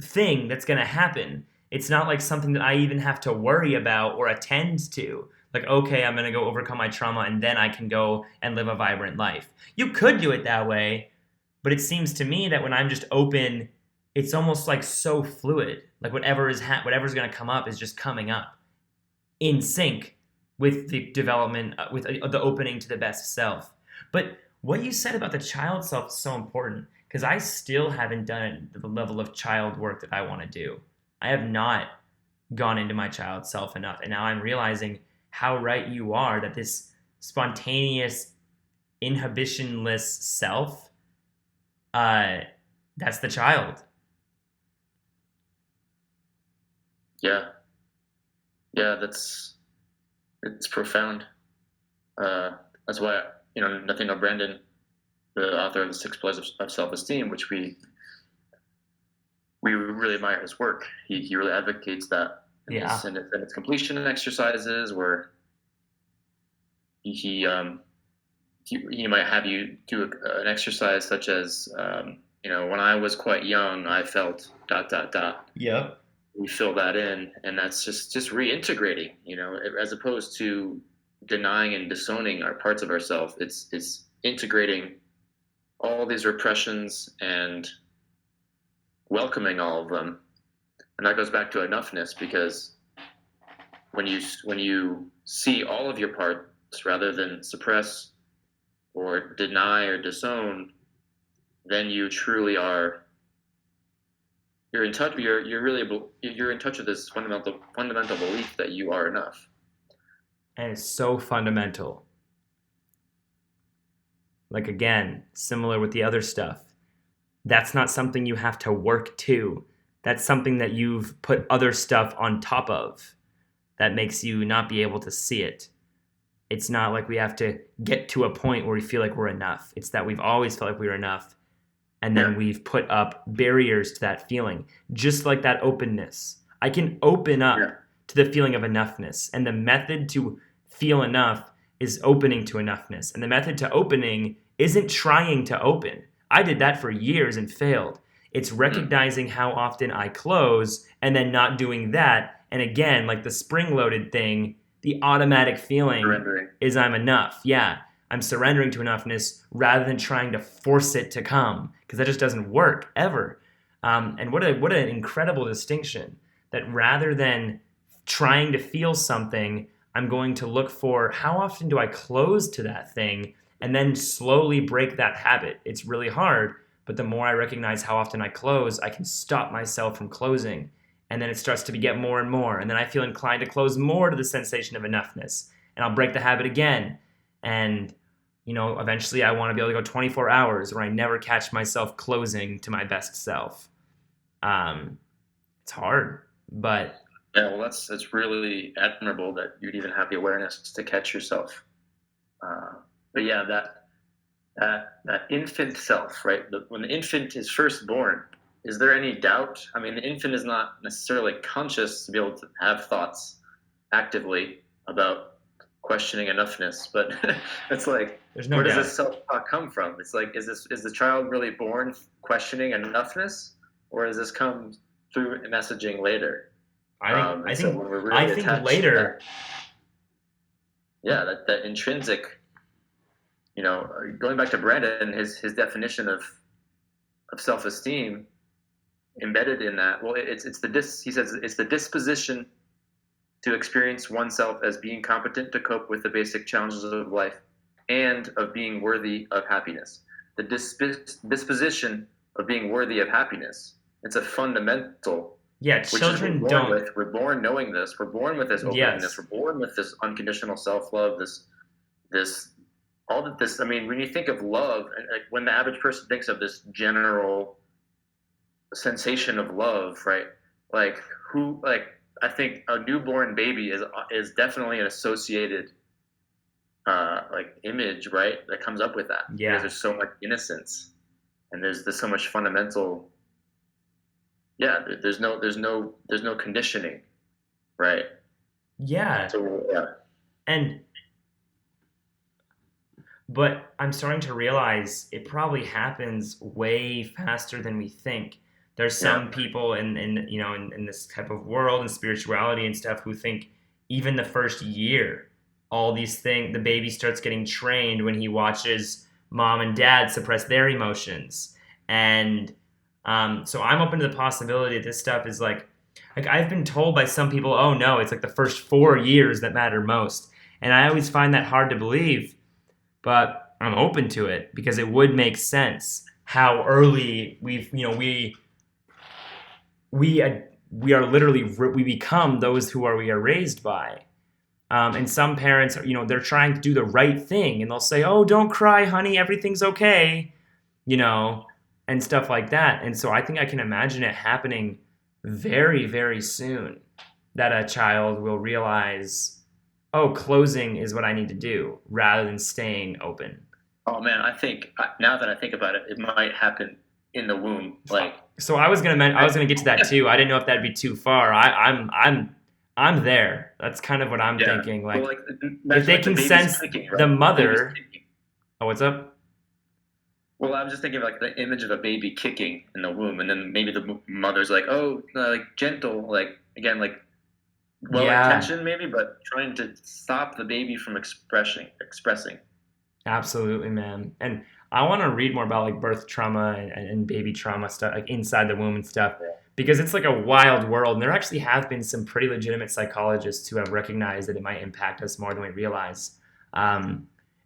thing that's going to happen. It's not like something that I even have to worry about or attend to. Like, okay, I'm going to go overcome my trauma and then I can go and live a vibrant life. You could do it that way, but it seems to me that when I'm just open, it's almost like so fluid. Like whatever's going to come up is just coming up in sync with the development, with the opening to the best self. But what you said about the child self is so important because I still haven't done the level of child work that I want to do. I have not gone into my child self enough. And now I'm realizing how right you are that this spontaneous, inhibitionless self, uh, that's the child. Yeah, yeah, it's profound. That's why Nathaniel Branden, the author of the Six Pillars of Self-Esteem, which we really admire his work. He really advocates that Yeah. in its completion exercises where he he might have you do an exercise such as when I was quite young I felt dot dot dot. Yep. We fill that in, and that's just reintegrating. As opposed to denying and disowning our parts of ourselves. It's integrating all these repressions and welcoming all of them, and that goes back to enoughness because when you see all of your parts rather than suppress or deny or disown, then you truly are you're in touch. You're really you're in touch with this fundamental belief that you are enough. And it's so fundamental. Like, again, similar with the other stuff. That's not something you have to work to. That's something that you've put other stuff on top of that makes you not be able to see it. It's not like we have to get to a point where we feel like we're enough. It's that we've always felt like we were enough. And then Yeah. we've put up barriers to that feeling, just like that openness. I can open up Yeah. to the feeling of enoughness. And the method to feel enough is opening to enoughness. And the method to opening isn't trying to open. I did that for years and failed. It's recognizing how often I close and then not doing that. And again, like the spring loaded thing, the automatic feeling Surrendering. is I'm enough. Yeah, I'm surrendering to enoughness rather than trying to force it to come, because that just doesn't work ever. And what an incredible distinction, that rather than trying to feel something, I'm going to look for how often do I close to that thing and then slowly break that habit. It's really hard, but the more I recognize how often I close, I can stop myself from closing. And then it starts to get more and more. And then I feel inclined to close more to the sensation of enoughness. And I'll break the habit again. And, eventually I want to be able to go 24 hours where I never catch myself closing to my best self. It's hard, but Yeah, well, that's really admirable that you'd even have the awareness to catch yourself. But yeah, that infant self, right? When the infant is first born, is there any doubt? I mean, the infant is not necessarily conscious to be able to have thoughts actively about questioning enoughness, but it's like, there's no where does doubt. this self-talk come from? It's like, is the child really born questioning enoughness, or does this come through messaging later? I And so think when we're I really think attached to later. that intrinsic, going back to Brandon, his definition of self-esteem embedded in that. Well, he says it's the disposition to experience oneself as being competent to cope with the basic challenges of life and of being worthy of happiness. The disposition of being worthy of happiness. It's a fundamental, Yeah, which is children don't. we're born knowing this. We're born with this openness. Yes. We're born with this unconditional self-love. This all of this. I mean, when you think of love, and like when the average person thinks of this general sensation of love, right? I think a newborn baby is definitely an associated image, right? That comes up with that, Yeah. because there's so much innocence, and there's so much fundamental. Yeah, there's no conditioning, right? Yeah. So yeah, But I'm starting to realize it probably happens way faster than we think. There's some yeah, people in this type of world and spirituality and stuff who think even the first year, all these things, the baby starts getting trained when he watches mom and dad suppress their emotions. And so I'm open to the possibility that this stuff is like I've been told by some people, oh no, it's like the first 4 years that matter most. And I always find that hard to believe, but I'm open to it because it would make sense how early we are literally we become those we are raised by. And some parents, they're trying to do the right thing, and they'll say, "Oh, don't cry, honey, everything's okay," and stuff like that. And so I think I can imagine it happening very, very soon, that a child will realize, oh, closing is what I need to do rather than staying open. Oh man, I think now that I think about it, it might happen in the womb. Like, So I was gonna get to that too. I didn't know if that'd be too far. I'm there. That's kind of what I'm yeah, thinking. well, Like, like if imagine they like the can baby's sense kicking, the right? The baby's mother. kicking. Oh, what's up? Well, I'm just thinking of like the image of a baby kicking in the womb, and then maybe the mother's like, "Oh, like gentle, like again, like well Yeah, intentioned maybe, but trying to stop the baby from expressing." absolutely, man. And I want to read more about like birth trauma and baby trauma stuff, like inside the womb and stuff, Yeah. because it's like a wild world. And there actually have been some pretty legitimate psychologists who have recognized that it might impact us more than we realize.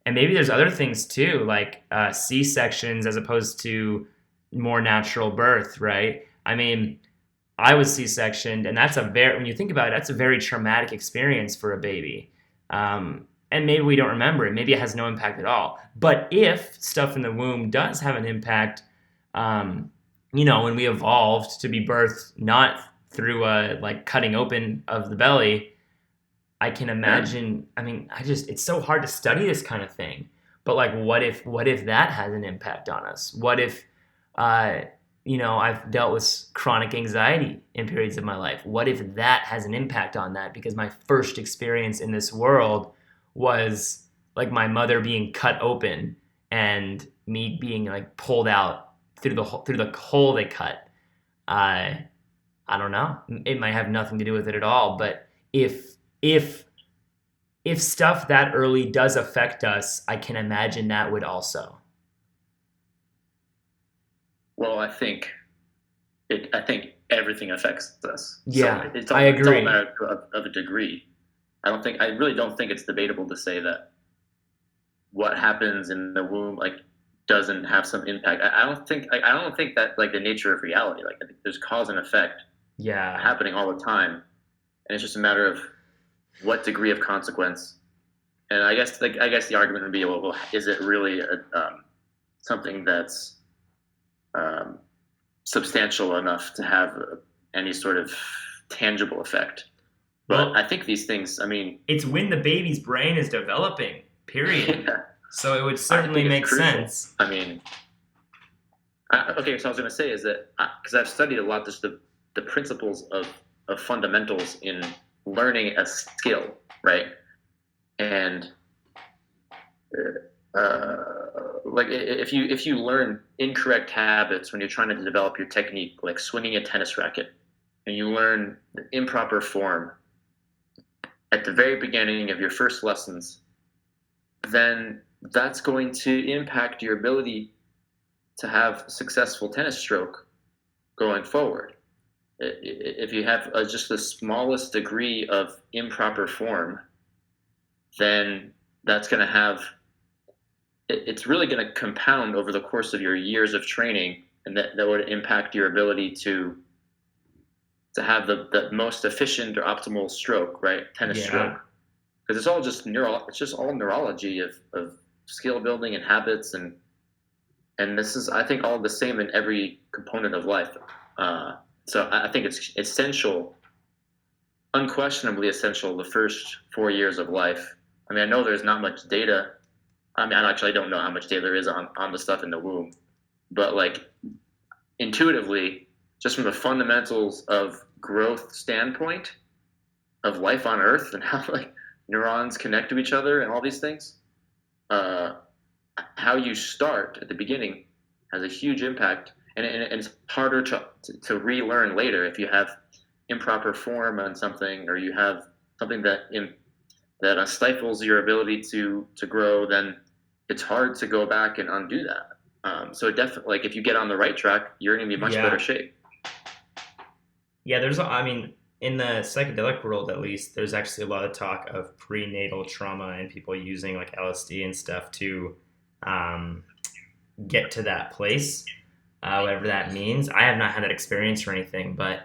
And maybe there's other things too, like C sections as opposed to more natural birth, right? I mean, I was C-sectioned, and that's a very, when you think about it, that's a very traumatic experience for a baby. And maybe we don't remember it. Maybe it has no impact at all. But if stuff in the womb does have an impact, um, when we evolved to be birthed not through a like cutting open of the belly, I can Yeah. imagine. I mean, it's so hard to study this kind of thing. But like, what if that has an impact on us? What if, uh, I've dealt with chronic anxiety in periods of my life. What if that has an impact on that? Because my first experience in this world was like my mother being cut open and me being like pulled out through the hole they cut. I I don't know. It might have nothing to do with it at all. But if if stuff that early does affect us, I can imagine that would also. Well, I think everything affects us. So Yeah, it's I all it's all a agree. matter of a degree. I really don't think it's debatable to say that what happens in the womb like doesn't have some impact. I don't think that like the nature of reality. Like I think there's cause and effect Yeah. happening all the time, and it's just a matter of what degree of consequence. And I guess the argument would be, well is it really something that's um, substantial enough to have any sort of tangible effect? But I Well, think these things. I mean, it's when the baby's brain is developing, period. yeah, So it would I certainly think it's make crucial. sense. I mean, okay, so I was going to say is that because I've studied a lot, just the principles of fundamentals in learning a skill, right? And like if you learn incorrect habits when you're trying to develop your technique, like swinging a tennis racket, and you learn the improper form at the very beginning of your first lessons, then that's going to impact your ability to have a successful tennis stroke going forward. If you have just the smallest degree of improper form, then that's going to have it's really going to compound over the course of your years of training, and that would impact your ability to have the most efficient or optimal stroke, right? Tennis Yeah. stroke, because it's all just it's just all neurology of skill building and habits, and this is, I think, all the same in every component of life. So I think it's essential, unquestionably essential, the first 4 years of life. I mean, I know there's not much data. I mean, I don't know how much data there is on the stuff in the womb, but like intuitively, just from the fundamentals of growth standpoint of life on Earth and how like neurons connect to each other and all these things, uh, how you start at the beginning has a huge impact, and it's harder to relearn later if you have improper form on something, or you have something that stifles your ability to grow. Then it's hard to go back and undo that. So definitely, like if you get on the right track, you're going to be in much better Yeah. shape. Yeah, I mean, in the psychedelic world at least, there's actually a lot of talk of prenatal trauma and people using like LSD and stuff to um, get to that place, whatever that means. I have not had that experience or anything, but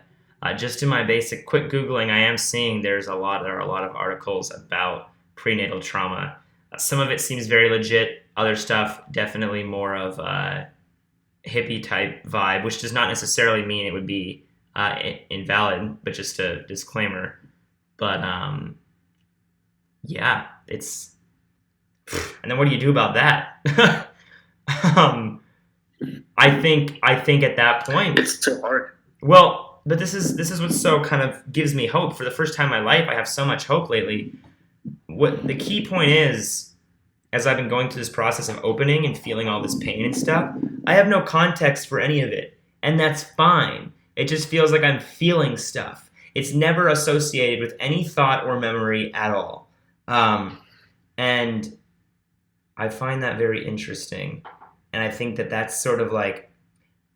just in my basic quick googling, I am seeing there are a lot of articles about prenatal trauma. Some of it seems very legit. Other stuff definitely more of a hippie type vibe, which does not necessarily mean it would be invalid, but just a disclaimer. But yeah, it's and then what do you do about that? um, I think at that point, It's so hard. well, but this is what so kind of gives me hope. For the first time in my life, I have so much hope lately. What the key point is, as I've been going through this process of opening and feeling all this pain and stuff, I have no context for any of it, and that's fine. It just feels like I'm feeling stuff. It's never associated with any thought or memory at all, and I find that very interesting. And I think that that's sort of like,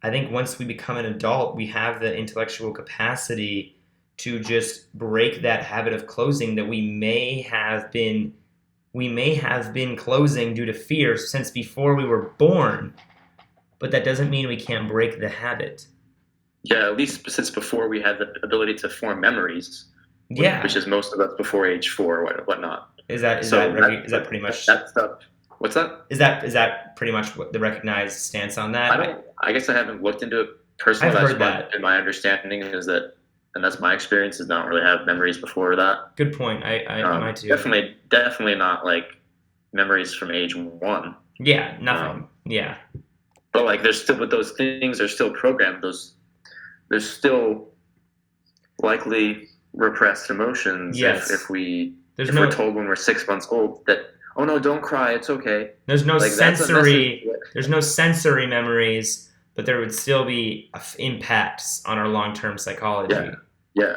I think once we become an adult, we have the intellectual capacity to just break that habit of closing that we may have been closing due to fear since before we were born, but that doesn't mean we can't break the habit. Yeah, at least since before we had the ability to form memories, which Yeah. is most of us before age 4 or whatnot. Is that is So that is that pretty much that stuff. What's that? is that pretty much what the recognized stance on I that? don't. I guess I haven't looked into it personally. I've That's heard what that. in my understanding is that, and that's my experience is not really have memories before that. Good point. I might too. Definitely not like memories from age 1. Yeah, Um, nothing. Yeah. but like there's still, but those things are still programmed. There's still likely repressed emotions Yes. There's if we're no told when we're 6 months old that, oh no, don't cry, it's okay. there's no Like that's a message. sensory memories, but there would still be impacts on our long-term Yeah, psychology. yeah,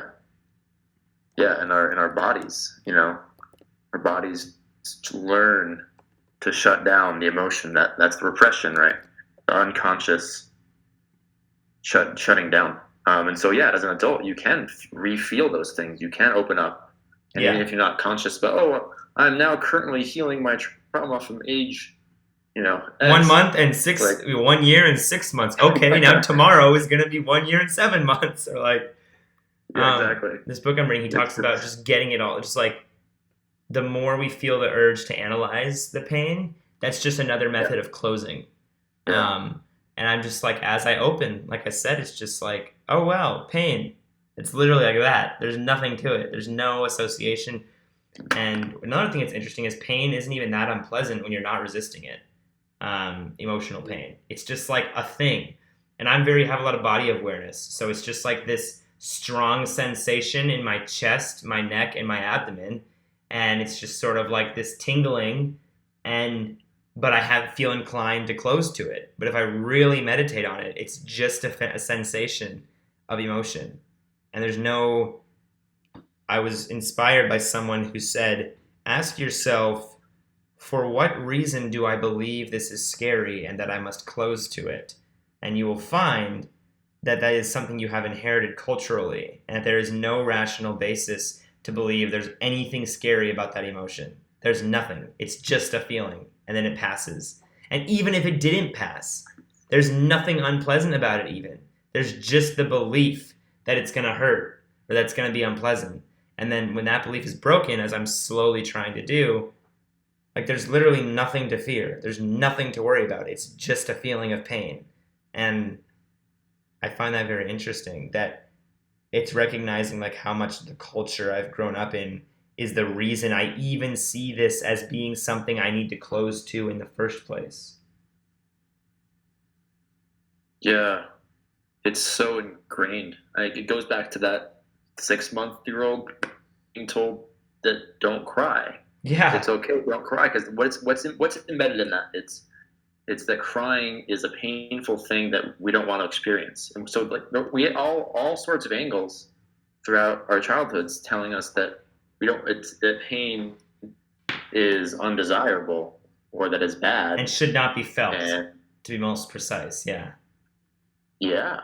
yeah. In our bodies, our bodies learn to shut down the emotion. That's the repression, right? The unconscious shutting down. And so, yeah, as an adult, you can re-feel those things. You can open up, and even Yeah. if you're not conscious, but oh, I'm now currently healing my trauma from age, One X. month and Like, 1 year and 6 months. Okay, now tomorrow is gonna be 1 year and 7 months. Or like yeah, exactly. this book I'm reading, he talks about just getting it all. Just like the more we feel the urge to analyze the pain, that's just another method of closing. Yeah, And I'm just like, as I open, like I said, it's just like, oh wow, pain. It's literally like that. There's nothing to it. There's no association. And another thing that's interesting is pain isn't even that unpleasant when you're not resisting it. Emotional pain. It's just like a thing. And have a lot of body awareness. So it's just like this strong sensation in my chest, my neck, and my abdomen. And it's just sort of like this tingling. But feel inclined to close to it. But if I really meditate on it, it's just a sensation of emotion. And I was inspired by someone who said, ask yourself, for what reason do I believe this is scary and that I must close to it? And you will find that that is something you have inherited culturally, and that there is no rational basis to believe there's anything scary about that emotion. There's nothing. It's just a feeling, and then it passes. And even if it didn't pass, there's nothing unpleasant about it even. There's just the belief that it's going to hurt or that's going to be unpleasant. And then when that belief is broken, as I'm slowly trying to do, like there's literally nothing to fear. There's nothing to worry about. It's just a feeling of pain. And I find that very interesting that it's recognizing like how much the culture I've grown up in is the reason I even see this as being something I need to close to in the first place. yeah. It's so ingrained. Like it goes back to that 6-month-year-old being told that don't cry. Yeah. It's okay, don't cry, because what's embedded in that? It's that crying is a painful thing that we don't want to experience, and so like we get all sorts of angles throughout our childhoods telling us that we don't. It's that pain is undesirable or that is And bad, should not be felt, and to be most precise. Yeah. yeah,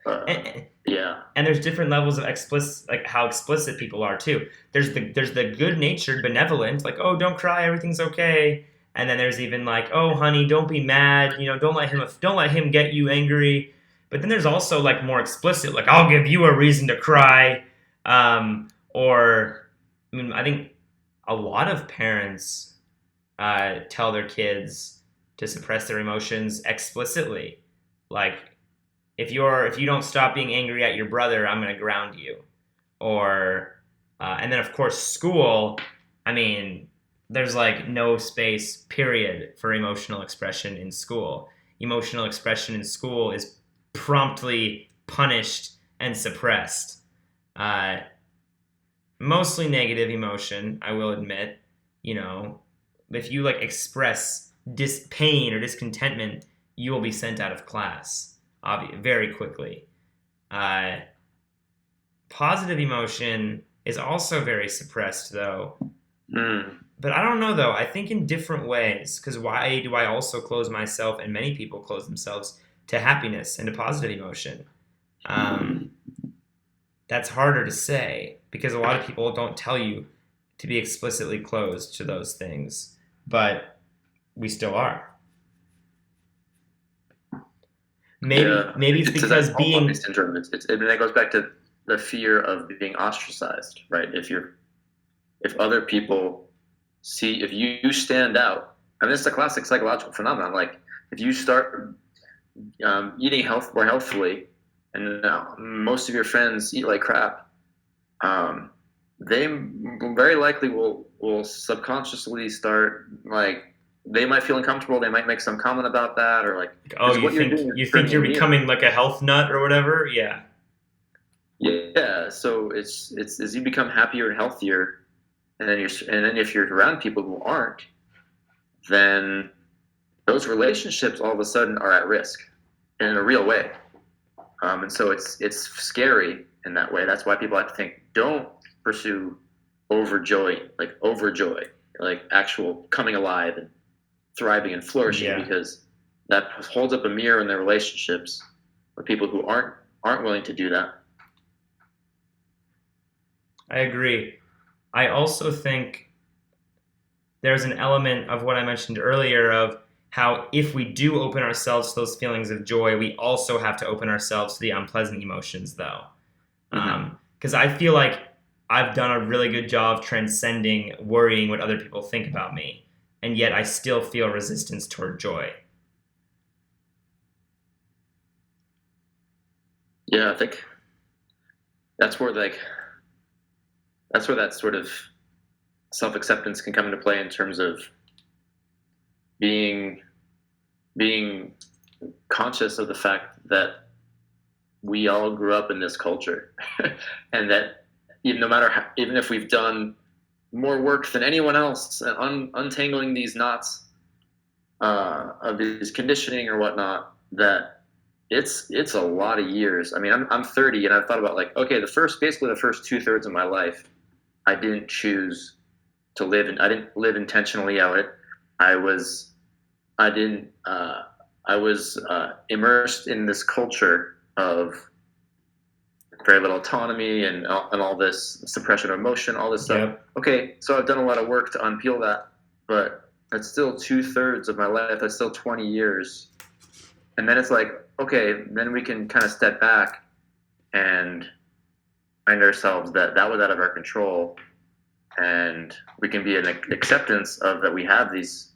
And, yeah, and there's different levels of explicit, like how explicit people are too. There's the good natured benevolent, like, oh, don't cry, everything's okay. And then there's even like, oh honey, don't be mad, don't let him get you angry. But then there's also like more explicit, like, I'll give you a reason to cry. Or I mean, I think a lot of parents tell their kids to suppress their emotions explicitly, like, if you don't stop being angry at your brother, I'm gonna ground you. Or and then of course school. I mean, there's like no space period for emotional expression in school. Emotional expression in school is promptly punished and suppressed. Uh, Mostly negative emotion, I will admit. You know, if you like express pain or discontentment, you will be sent out of class very quickly. Uh, Positive emotion is also very suppressed, though. mm. But I don't know, though. I think in different ways. Because why do I also close myself, and many people close themselves, to happiness and to positive emotion? Um, that's harder to say because a lot of people don't tell you to be explicitly closed to those things. But we still are. maybe Yeah, maybe it's it's that because small puppy being syndrome. I mean, that goes back to the fear of being ostracized, right? If other people see, if you stand out, I mean, it's a classic psychological phenomenon. Like if you start eating more healthfully, and most of your friends eat like crap, um, they very likely will subconsciously start like they might feel uncomfortable. They might make some comment about that, or like oh, because what you're doing is you think turning a you're mirror. becoming like a health nut or whatever. Yeah. Yeah, so it's as you become happier and healthier, and then if you're around people who aren't, then those relationships all of a sudden are at risk in a real way. And so it's scary in that way. That's why people have to think, don't pursue overjoy, like actual coming alive and thriving and flourishing, Yeah, because that holds up a mirror in their relationships with people who aren't willing to do that. I agree. I also think there's an element of what I mentioned earlier of how if we do open ourselves to those feelings of joy, we also have to open ourselves to the unpleasant emotions, though. Mm-hmm. Because I feel like I've done a really good job transcending worrying what other people think about me, and yet I still feel resistance toward joy. Yeah, I think that's where like that's where that sort of self acceptance can come into play in terms of being being conscious of the fact that we all grew up in this culture, and that no matter how, even if we've done more work than anyone else, untangling these knots of these conditioning or whatnot, that it's a lot of years. I mean, I'm 30, and I've thought about like, okay, basically the first 2/3 of my life, I didn't choose to live, and I didn't live intentionally out it. I was I didn't. I was immersed in this culture of very little autonomy and all this suppression of emotion, all this stuff. Yep. Okay, so I've done a lot of work to unpeel that, but that's still 2/3 of my life. That's still 20 years, and then it's like, okay, then we can kind of step back and find ourselves that that was out of our control, and we can be an acceptance of that we have these.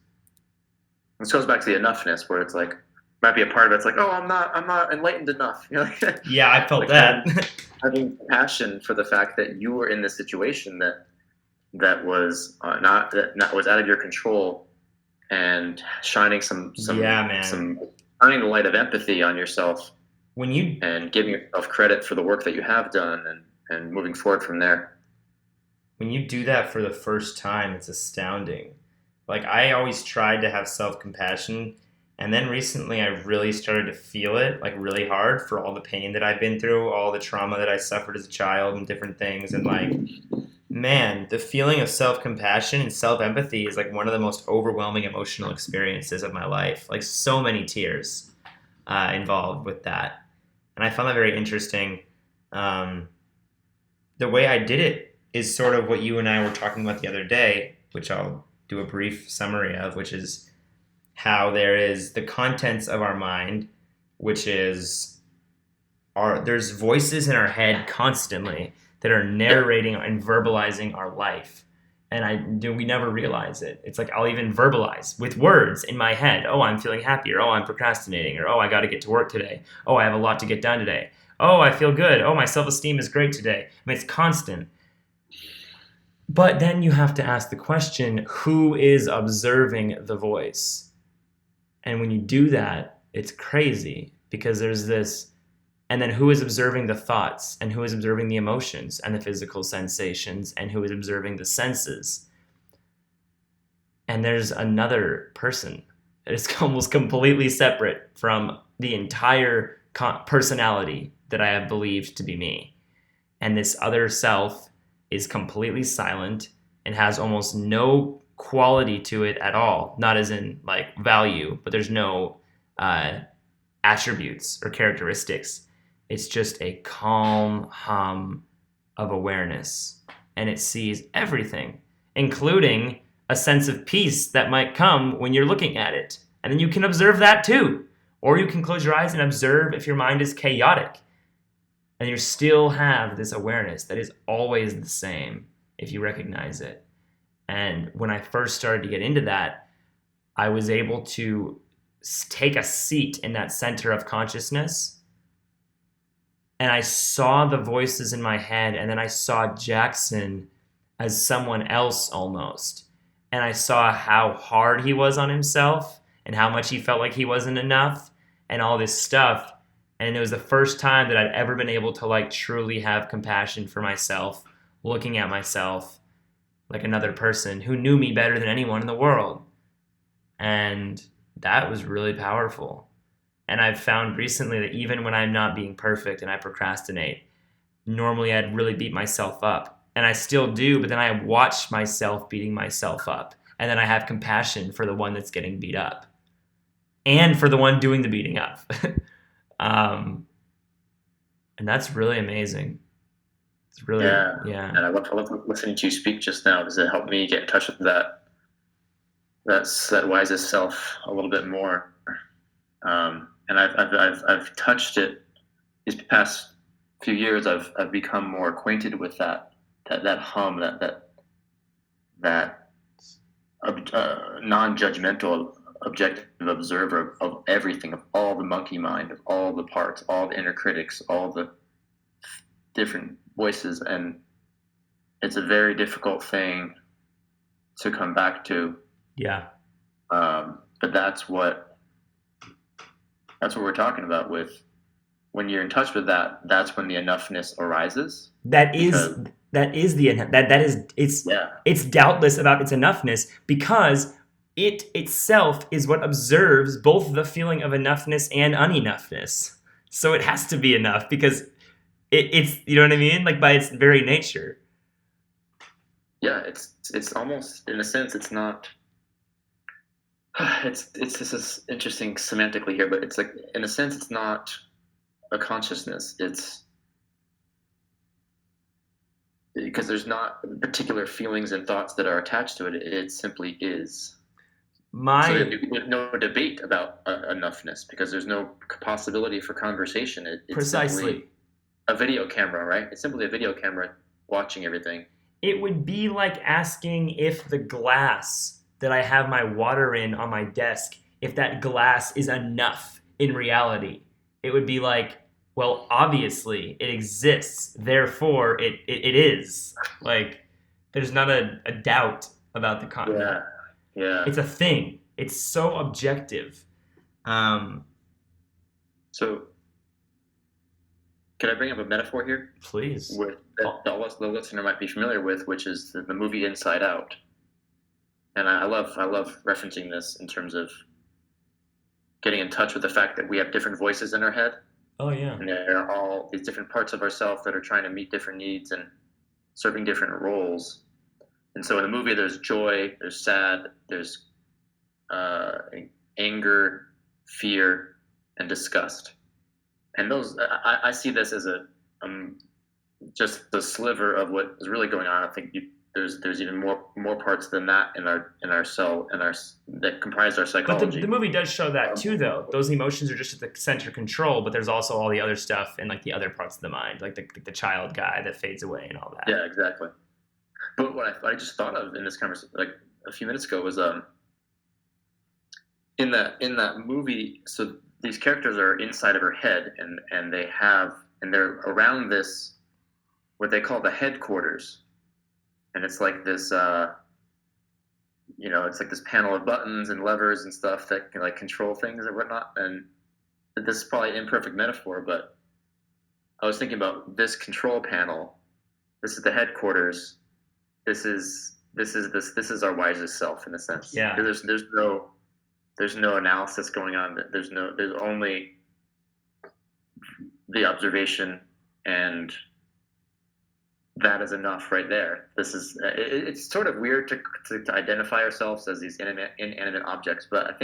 This goes back to the enoughness, where it's like might be a part of it. It's like, oh, I'm not enlightened enough. You know, like, Yeah, I felt like that. having passion for the fact that you were in this situation that was not was out of your control, and shining Yeah, man. some shining the light of empathy on yourself, When you and giving yourself credit for the work that you have done, and moving forward from there. when you do that for the first time, it's astounding. Like I always tried to have self-compassion, and then recently I really started to feel it like really hard for all the pain that I've been through, all the trauma that I suffered as a child and different things, and like man, the feeling of self-compassion and self-empathy is like one of the most overwhelming emotional experiences of my life. Like so many tears involved with that, and I found that very interesting. Um, the way I did it is sort of what you and I were talking about the other day, which I'll do a brief summary of, which is how there is the contents of our mind, which is there's voices in our head constantly that are Yeah. narrating and verbalizing our life. And we never realize it. It's like I'll even verbalize with words in my head. Oh, I'm feeling happy, or oh, I'm procrastinating, or oh, I got to get to work today. Oh, I have a lot to get done today. Oh, I feel good. Oh, my self-esteem is great today. I mean, it's constant. But then you have to ask the question, who is observing the voice? And when you do that, it's crazy because there's this, and then who is observing the thoughts, and who is observing the emotions and the physical sensations, and who is observing the senses. And there's another person that is almost completely separate from the entire personality that I have believed to be me. And this other self is completely silent and has almost no quality to it at all. Not as in like value, but there's no attributes or characteristics. It's just a calm hum of awareness, and it sees everything, including a sense of peace that might come when you're looking at it. And then you can observe that too. Or you can close your eyes and observe if your mind is chaotic. And you still have this awareness that is always the same if you recognize it. And when I first started to get into that, I was able to take a seat in that center of consciousness. And I saw the voices in my head, and then I saw Jackson as someone else almost. And I saw how hard he was on himself and how much he felt like he wasn't enough and all this stuff. And it was the first time that I'd ever been able to like truly have compassion for myself, looking at myself like another person who knew me better than anyone in the world. And that was really powerful. And I've found recently that even when I'm not being perfect and I procrastinate, normally I'd really beat myself up. And I still do, but then I watch myself beating myself up. And then I have compassion for the one that's getting beat up and for the one doing the beating up. And that's really amazing. It's really, yeah. And I love listening to you speak just now because it helped me get in touch with that wisest self a little bit more. And I've touched it these past few years. I've become more acquainted with that hum, that non-judgmental, objective observer of everything, of all the monkey mind, of all the parts, all the inner critics, all the different voices, and it's a very difficult thing to come back to. Yeah. But that's what we're talking about with when you're in touch with that. That's when the enoughness arises. It's doubtless about its enoughness because it itself is what observes both the feeling of enoughness and unenoughness. So it has to be enough because it's, you know what I mean? Like by its very nature. Yeah, it's almost, in a sense, it's not. It's this is interesting semantically here, but it's like, in a sense, it's not a consciousness. It's because there's not particular feelings and thoughts that are attached to it. It simply is. So there's no debate about enoughness because there's no possibility for conversation. It's precisely simply a video camera, right? It's simply a video camera watching everything. It would be like asking if the glass that I have my water in on my desk, if that glass is enough in reality. It would be like, well, obviously it exists, therefore it is. Like, there's not a doubt about the content. Yeah. It's a thing. It's so objective. So, can I bring up a metaphor here? Please. The listener might be familiar with, which is the movie Inside Out. And I love referencing this in terms of getting in touch with the fact that we have different voices in our head. Oh, yeah. And there are all these different parts of ourselves that are trying to meet different needs and serving different roles. And so in the movie, there's joy, there's sad, there's anger, fear, and disgust. And those, I see this as just the sliver of what is really going on. I think there's even more parts than that in our cell that comprise our psychology. But the movie does show that too, though. Those emotions are just at the center of control, but there's also all the other stuff in like the other parts of the mind, like the child guy that fades away and all that. Yeah, exactly. But what I just thought of in this conversation, like a few minutes ago, was in that movie. So these characters are inside of her head, and they're around this what they call the headquarters. And it's like this, it's like this panel of buttons and levers and stuff that can like control things and whatnot. And this is probably an imperfect metaphor, but I was thinking about this control panel. This is the headquarters. This is our wisest self in a sense. Yeah. There's no analysis going on. There's only the observation, and that is enough right there. It's sort of weird to identify ourselves as these inanimate objects, but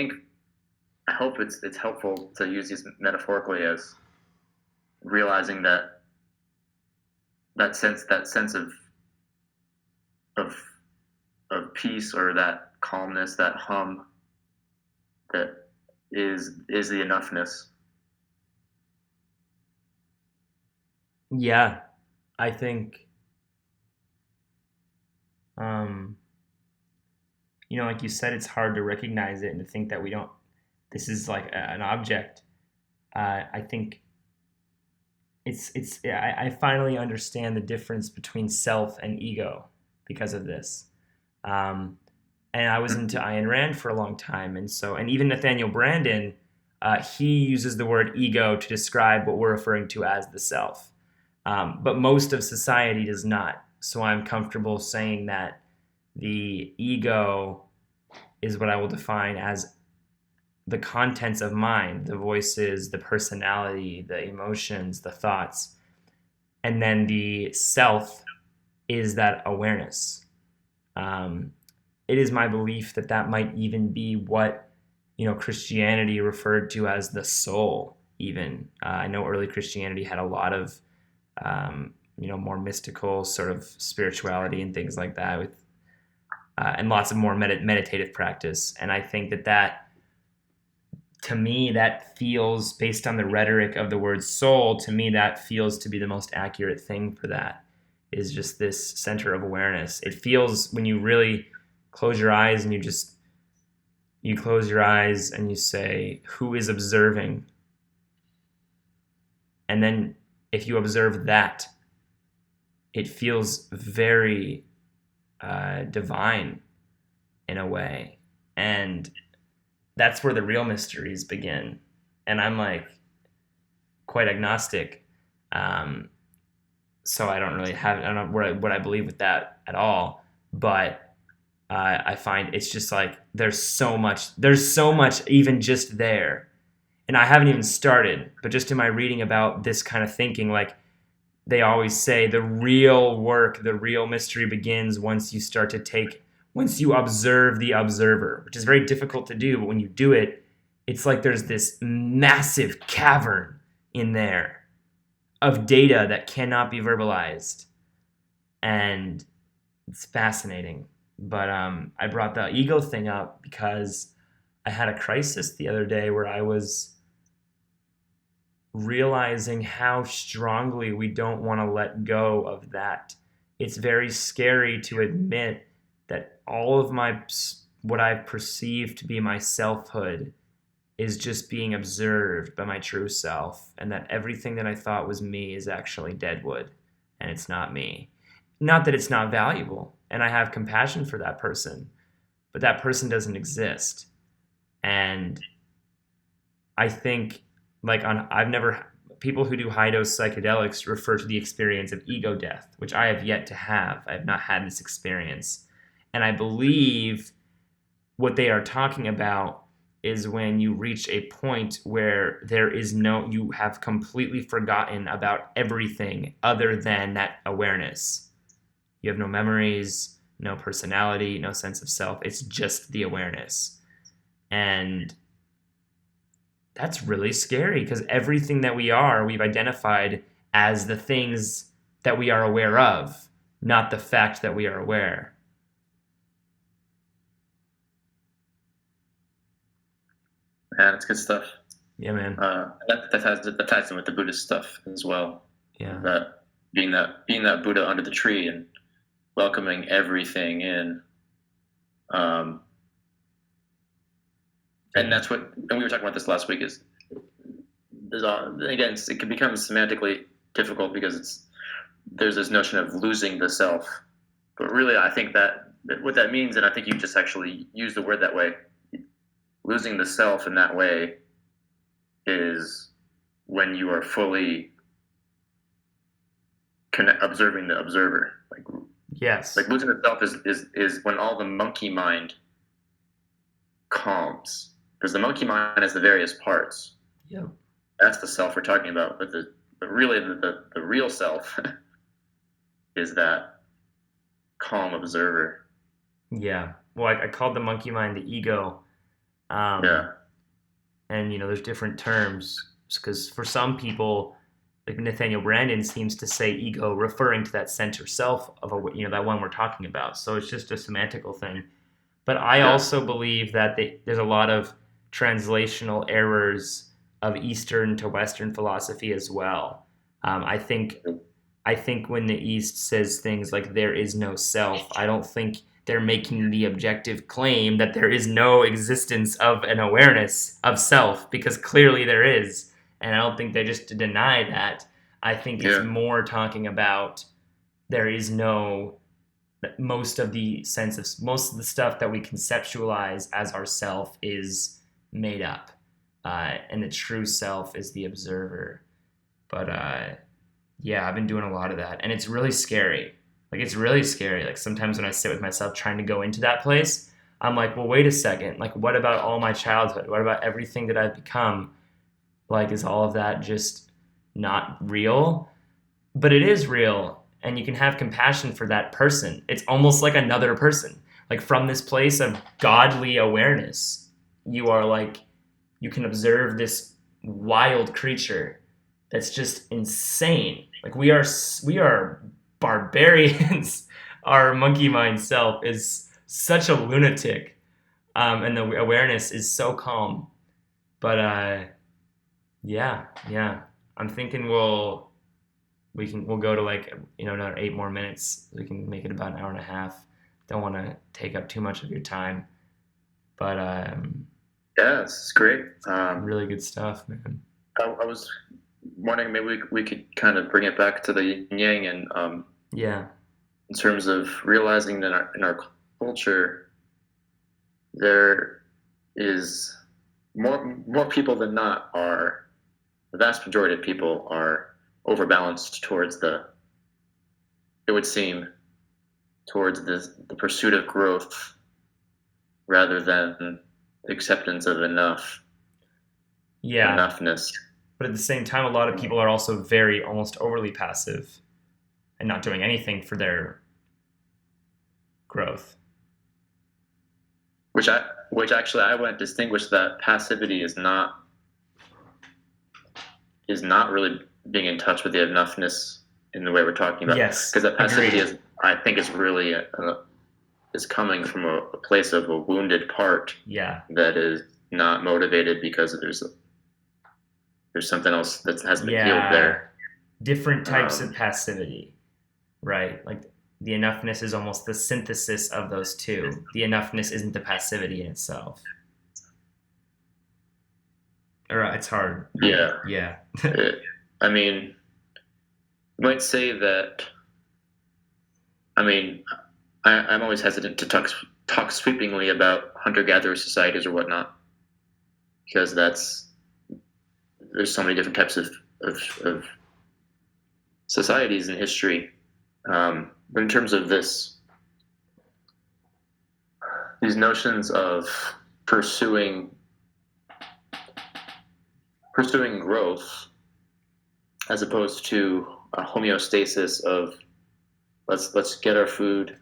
I hope it's helpful to use these metaphorically as realizing that sense of peace, or that calmness, that hum, that is the enoughness. Yeah, I think, um, like you said, it's hard to recognize it and to think that we don't. This is like an object. I think it's. I finally understand the difference between self and ego because of this. Um, and I was into Ayn Rand for a long time, and even Nathaniel Branden, he uses the word ego to describe what we're referring to as the self. But most of society does not. So I'm comfortable saying that the ego is what I will define as the contents of mind, the voices, the personality, the emotions, the thoughts. And then the self is that awareness. Um, it is my belief that that might even be what Christianity referred to as the soul. Even I know early Christianity had a lot of more mystical sort of spirituality and things like that, with and lots of more meditative practice. And I think that to me, that feels, based on the rhetoric of the word soul, to me that feels to be the most accurate thing for that, is just this center of awareness. It feels, when you really close your eyes and you close your eyes and you say, who is observing? And then if you observe that, it feels very divine in a way. And that's where the real mysteries begin. And I'm like quite agnostic. So I don't know what I believe with that at all. But I find it's just like there's so much even just there. And I haven't even started, but just in my reading about this kind of thinking, like they always say, the real work, the real mystery begins once you observe the observer, which is very difficult to do. But when you do it, it's like there's this massive cavern in there of data that cannot be verbalized. And it's fascinating. But I brought the ego thing up because I had a crisis the other day where I was realizing how strongly we don't want to let go of that. It's very scary to admit that all of what I've perceived to be my selfhood is just being observed by my true self, and that everything that I thought was me is actually deadwood, and it's not me. Not that it's not valuable, and I have compassion for that person, but that person doesn't exist. And I think, I've never, people who do high dose psychedelics refer to the experience of ego death, which I have yet to have. I have not had this experience. And I believe what they are talking about is when you reach a point where you have completely forgotten about everything other than that awareness. You have no memories, no personality, no sense of self. It's just the awareness. And that's really scary, because everything that we've identified as the things that we are aware of, not the fact that we are aware. Man, it's good stuff. Yeah, man. That ties in with the Buddhist stuff as well. Yeah. That being that Buddha under the tree and welcoming everything in. And that's what, and we were talking about this last week, is it can become semantically difficult because there's this notion of losing the self. But really, I think that what that means, and I think you just actually use the word that way, losing the self in that way is when you are fully observing the observer. Yes. Like losing the self is when all the monkey mind calms. Because the monkey mind has the various parts. Yep. That's the self we're talking about. But really the real self is that calm observer. Yeah. Well, I called the monkey mind the ego. Yeah. And there's different terms, because for some people, like Nathaniel Branden seems to say ego referring to that center self of that one we're talking about. So it's just a semantical thing. But I also believe that there's a lot of translational errors of Eastern to Western philosophy as well. I think when the East says things like there is no self, I don't think they're making the objective claim that there is no existence of an awareness of self, because clearly there is. And I don't think they just deny that. I think it's Yeah. more talking about there is no most of the stuff that we conceptualize as ourself is made up, and the true self is the observer. But yeah, I've been doing a lot of that, and it's really scary. Like, it's really scary. Like, sometimes when I sit with myself trying to go into that place, I'm like, well, wait a second. Like, what about all my childhood? What about everything that I've become? Like, is all of that just not real? But it is real, and you can have compassion for that person. It's almost like another person. Like, from this place of godly awareness, you are like, you can observe this wild creature that's just insane. Like, we are barbarians. Our monkey mind self is such a lunatic, and the awareness is so calm. But yeah, I'm thinking we'll go to, like, another 8 more minutes. We can make it about an hour and a half. Don't want to take up too much of your time, but Yeah, it's great. really good stuff, man. I was wondering maybe we could kind of bring it back to the yin yang, and Yeah, in terms of realizing that in our culture there is more people than not are the vast majority of people are overbalanced towards it would seem towards the pursuit of growth rather than the acceptance of yeah. enoughness. But at the same time, a lot of people are also very almost overly passive and not doing anything for their growth. Which actually I wouldn't distinguish that passivity is not really being in touch with the enoughness in the way we're talking about. Yes, Because that passivity agreed. I think is really is coming from a place of a wounded part Yeah, that is not motivated because there's something else that hasn't been healed yeah. there. Different types of passivity, right? Like, the enoughness is almost the synthesis of those two. The enoughness isn't the passivity in itself. Or it's hard. Yeah. Yeah. I mean, you might say that. I mean, I'm always hesitant to talk sweepingly about hunter-gatherer societies or whatnot, because there's so many different types of societies in history. But in terms of these notions of pursuing growth as opposed to a homeostasis of let's get our food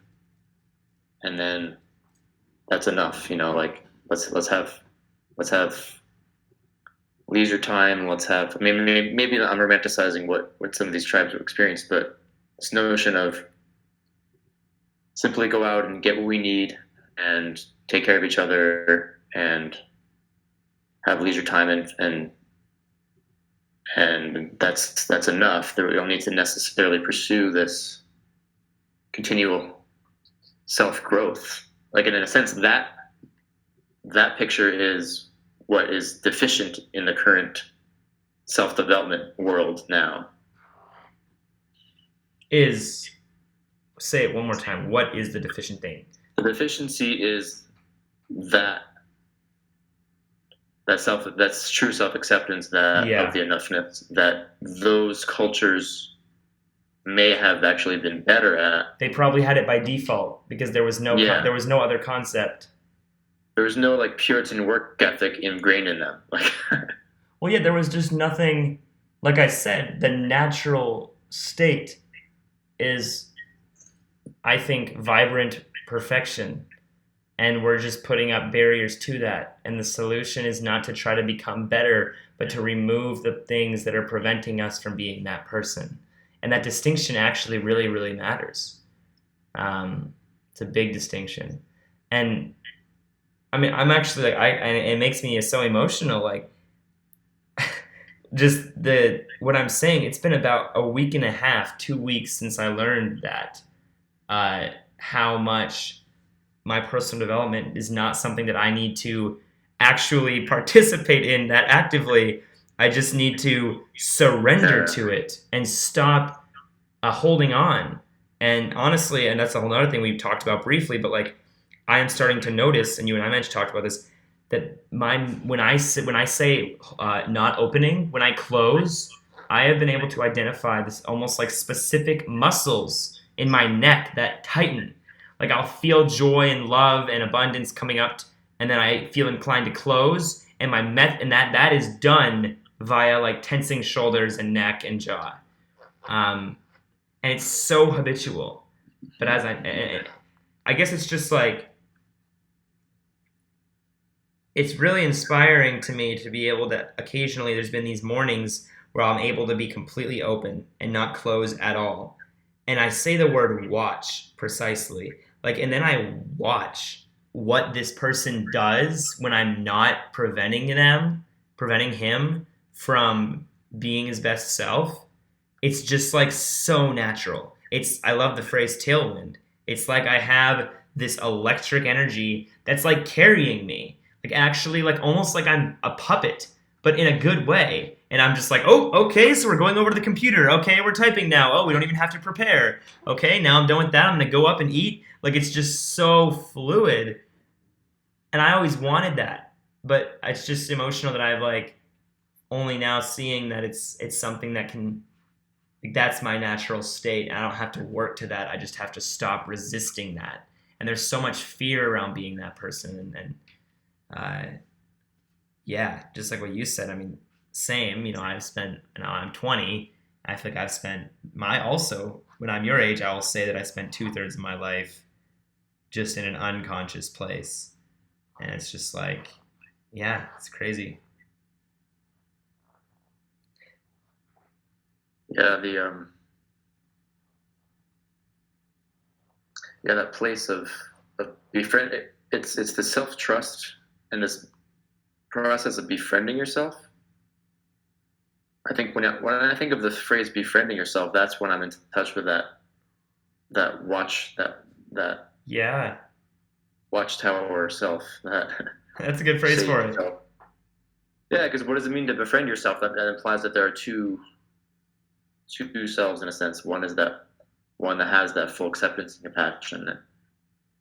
and then that's enough, like let's have leisure time. Let's have, I mean, maybe I'm romanticizing what some of these tribes have experienced, but this notion of simply go out and get what we need and take care of each other and have leisure time, and that's enough. That we don't need to necessarily pursue this continual self growth. Like, in a sense, that picture is what is deficient in the current self development world now. Say it one more time. What is the deficient thing? The deficiency is that's true self acceptance, that Yeah. of the enoughness that those cultures may have actually been better at. They probably had it by default because there was no Yeah. there was no other concept. There was no like Puritan work ethic ingrained in them. Like, Well, yeah, there was just nothing. Like I said, the natural state is, I think, vibrant perfection. And we're just putting up barriers to that. And the solution is not to try to become better, but to remove the things that are preventing us from being that person. And that distinction actually really, really matters. It's a big distinction. And I mean, I'm actually like, and it makes me so emotional. Like, just what I'm saying. It's been about a week and a half, 2 weeks since I learned that how much my personal development is not something that I need to actually participate in that actively. I just need to surrender Yeah. to it and stop holding on. And honestly, and that's a whole other thing we've talked about briefly, but like I am starting to notice, and you and I mentioned talked about this, that when I say not opening, when I close, I have been able to identify this almost like specific muscles in my neck that tighten. Like I'll feel joy and love and abundance coming up, and then I feel inclined to close, and that is done via like tensing shoulders and neck and jaw. Um, and it's so habitual. But I guess it's just like it's really inspiring to me to be able to occasionally. There's been these mornings where I'm able to be completely open and not close at all, and I say the word watch precisely, like, and then I watch what this person does when I'm not preventing him from being his best self. It's just like so natural. I love the phrase tailwind. It's like I have this electric energy that's like carrying me. Like actually like almost like I'm a puppet, but in a good way. And I'm just like, "Oh, okay, so we're going over to the computer. Okay, we're typing now. Oh, we don't even have to prepare. Okay, now I'm done with that. I'm going to go up and eat." Like it's just so fluid. And I always wanted that. But it's just emotional that I've like only now seeing that it's something that can, like, that's my natural state. I don't have to work to that. I just have to stop resisting that. And there's so much fear around being that person. And yeah, just like what you said. I mean, same. I've spent. I'm 20. I feel like I've spent my also when I'm your age. I will say that I spent 2/3 of my life just in an unconscious place, and it's just like, yeah, it's crazy. Yeah, that place of befriend. It's the self trust and this process of befriending yourself. I think when I think of the phrase befriending yourself, that's when I'm in touch with that that Yeah, watchtower self, that that's a good phrase sage for it. self. Yeah, because what does it mean to befriend yourself? That implies that there are two selves in a sense. One is that one that has that full acceptance and compassion,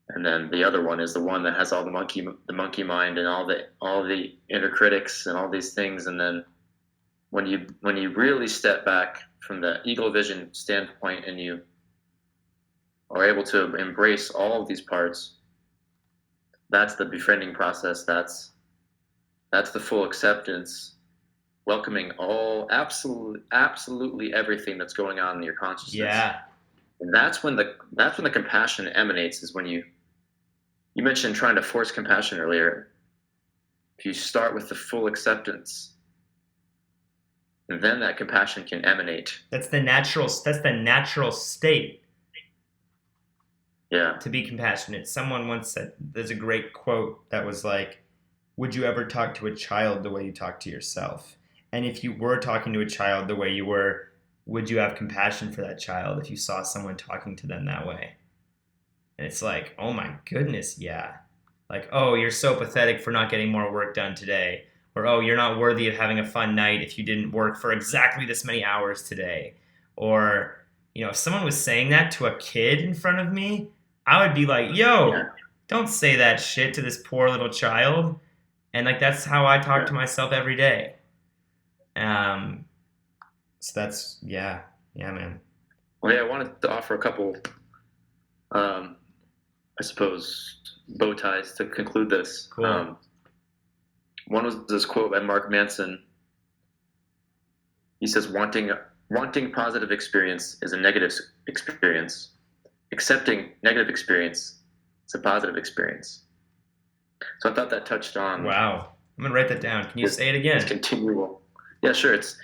and then the other one is the one that has all the monkey mind and all the inner critics and all these things. And then when you really step back from the ego vision standpoint and you are able to embrace all of these parts, that's the befriending process. That's the full acceptance, welcoming absolutely everything that's going on in your consciousness. Yeah, And that's when the compassion emanates. Is when you mentioned trying to force compassion earlier. If you start with the full acceptance, then that compassion can emanate. that's the natural. That's the natural state Yeah. to be compassionate. Someone once said, there's a great quote that was like, would you ever talk to a child the way you talk to yourself? And if you were talking to a child the way you were, would you have compassion for that child if you saw someone talking to them that way? And it's like, oh my goodness, yeah. Like, oh, you're so pathetic for not getting more work done today. Or, oh, you're not worthy of having a fun night if you didn't work for exactly this many hours today. Or, if someone was saying that to a kid in front of me, I would be like, yo, Yeah. don't say that shit to this poor little child. And like that's how I talk Yeah. to myself every day. Um, so that's yeah, man. Well, yeah, I wanted to offer a couple, I suppose, bow ties to conclude this. Cool. One was this quote by Mark Manson. He says, "Wanting positive experience is a negative experience. Accepting negative experience is a positive experience." So I thought that touched on Wow. I'm gonna write that down. Can you say it this again? continual. Yeah, sure. It's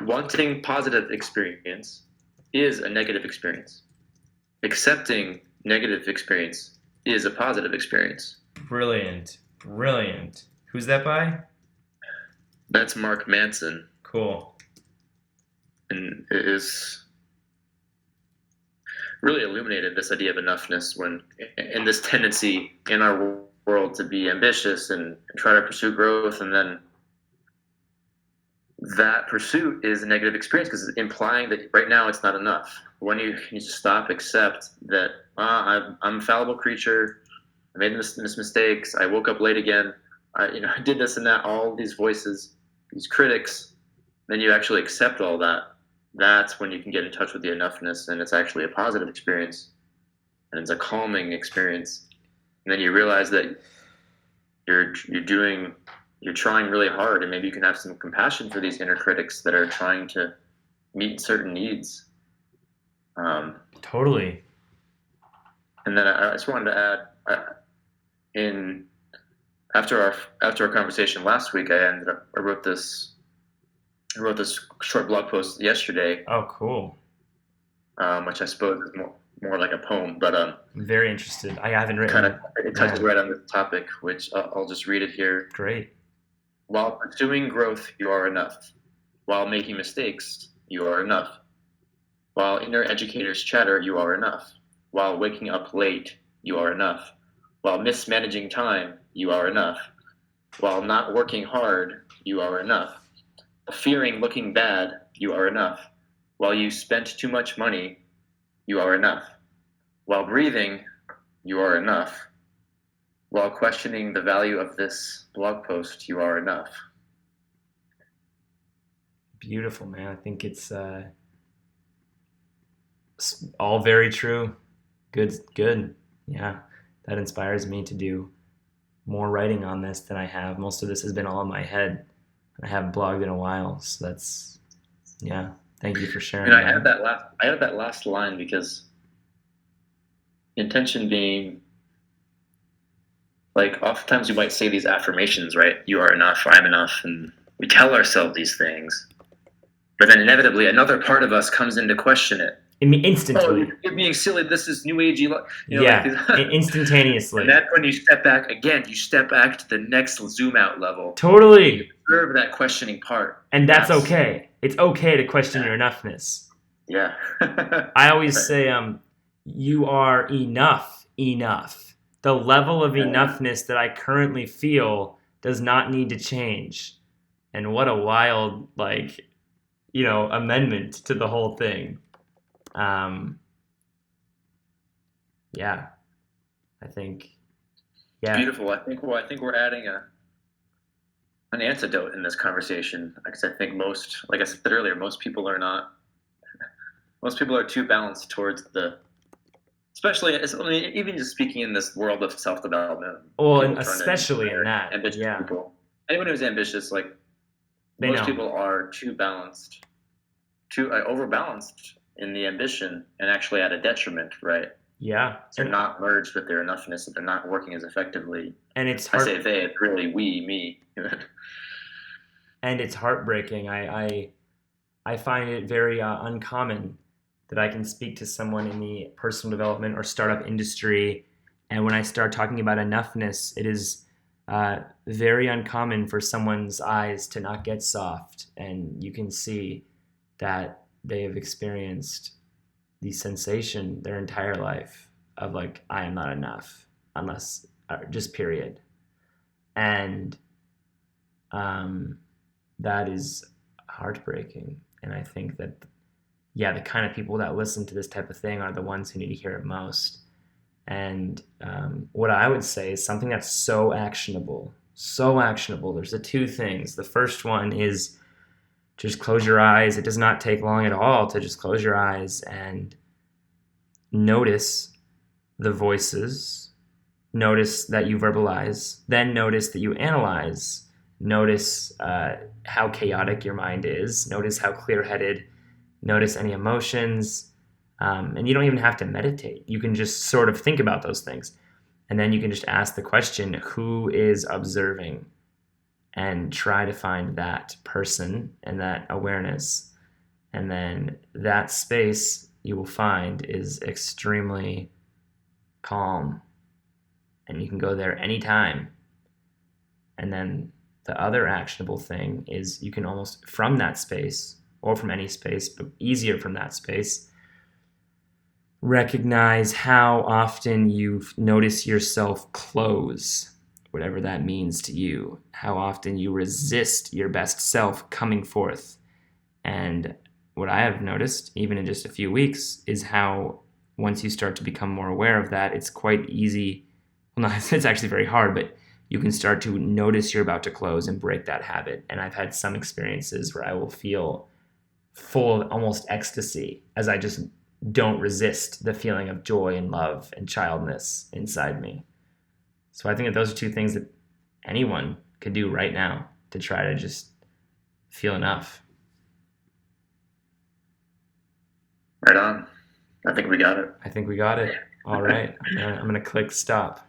wanting positive experience is a negative experience. Accepting negative experience is a positive experience. Brilliant. Brilliant. Who's that by? That's Mark Manson, Cool. and it is really illuminated this idea of enoughness when, and this tendency in our world to be ambitious and try to pursue growth, and then that pursuit is a negative experience because it's implying that right now it's not enough. When you just stop, accept that I'm a fallible creature. I made mistakes. I woke up late again. I did this and that. All these voices, these critics. Then you actually accept all that. That's when you can get in touch with the enoughness, and it's actually a positive experience, and it's a calming experience. And then you realize that you're trying really hard, and maybe you can have some compassion for these inner critics that are trying to meet certain needs. Totally. And then I just wanted to add, in after our conversation last week, I wrote this short blog post yesterday, Oh, cool. which I suppose is more like a poem, but I'm very interested. I haven't written. kind of it touches right on this topic, which I'll just read it here. Great. While pursuing growth, you are enough. While making mistakes, you are enough. While inner educators chatter, you are enough. While waking up late, you are enough. While mismanaging time, you are enough. While not working hard, you are enough. Fearing looking bad, you are enough. While you spent too much money, you are enough. While breathing, you are enough. While questioning the value of this blog post, you are enough. Beautiful, man. I think it's all very true. Good, good. Yeah, that inspires me to do more writing on this than I have. Most of this has been all in my head. I haven't blogged in a while, so that's yeah. Thank you for sharing And I that. added that last line because intention being, like, oftentimes we might say these affirmations, right? You are enough, I'm enough, and we tell ourselves these things. But then inevitably another part of us comes in to question it. I mean, Oh, instantly. you're being silly. This is new agey. Yeah, Like instantaneously. and that's when you step back again. You step back to the next zoom out level. Totally. You observe that questioning part, and that's okay. It's okay to question your enoughness. Yeah. I always say, you are enough. The level of enoughness that I currently feel does not need to change. And what a wild, amendment to the whole thing. Yeah, I think, yeah. Beautiful. I think we're adding an antidote in this conversation because I think like I said earlier, most people are too balanced towards especially even just speaking in this world of self-development. Well, and especially in that, ambitious yeah. people. Anyone who's ambitious, like They most know. people are too balanced, too overbalanced in the ambition, and actually at a detriment, right? Yeah. They're not merged with their enoughness, that they're not working as effectively. And it's I say they, it's really me. And it's heartbreaking. I find it very uncommon that I can speak to someone in the personal development or startup industry, and when I start talking about enoughness, it is very uncommon for someone's eyes to not get soft, and you can see that they have experienced the sensation their entire life of, like, I am not enough, unless just period. And that is heartbreaking. And I think that, yeah, the kind of people that listen to this type of thing are the ones who need to hear it most. And what I would say is something that's so actionable. There's the two things. The first one is just close your eyes. It does not take long at all to just close your eyes and notice the voices. Notice that you verbalize. Then notice that you analyze. Notice how chaotic your mind is. Notice how clear-headed. Notice any emotions. And you don't even have to meditate. You can just sort of think about those things. And then you can just ask the question, who is observing? And try to find that person and that awareness. And then that space you will find is extremely calm. And you can go there anytime. And then the other actionable thing is you can almost, from that space or from any space, but easier from that space, recognize how often you notice yourself close, whatever that means to you, how often you resist your best self coming forth. And what I have noticed, even in just a few weeks, is how once you start to become more aware of that, it's quite easy. Well, no, it's actually very hard, but you can start to notice you're about to close and break that habit. And I've had some experiences where I will feel full of almost ecstasy as I just don't resist the feeling of joy and love and childness inside me. So I think that those are two things that anyone could do right now to try to just feel enough. Right on. I think we got it. I think we got it. All right. I'm gonna click stop.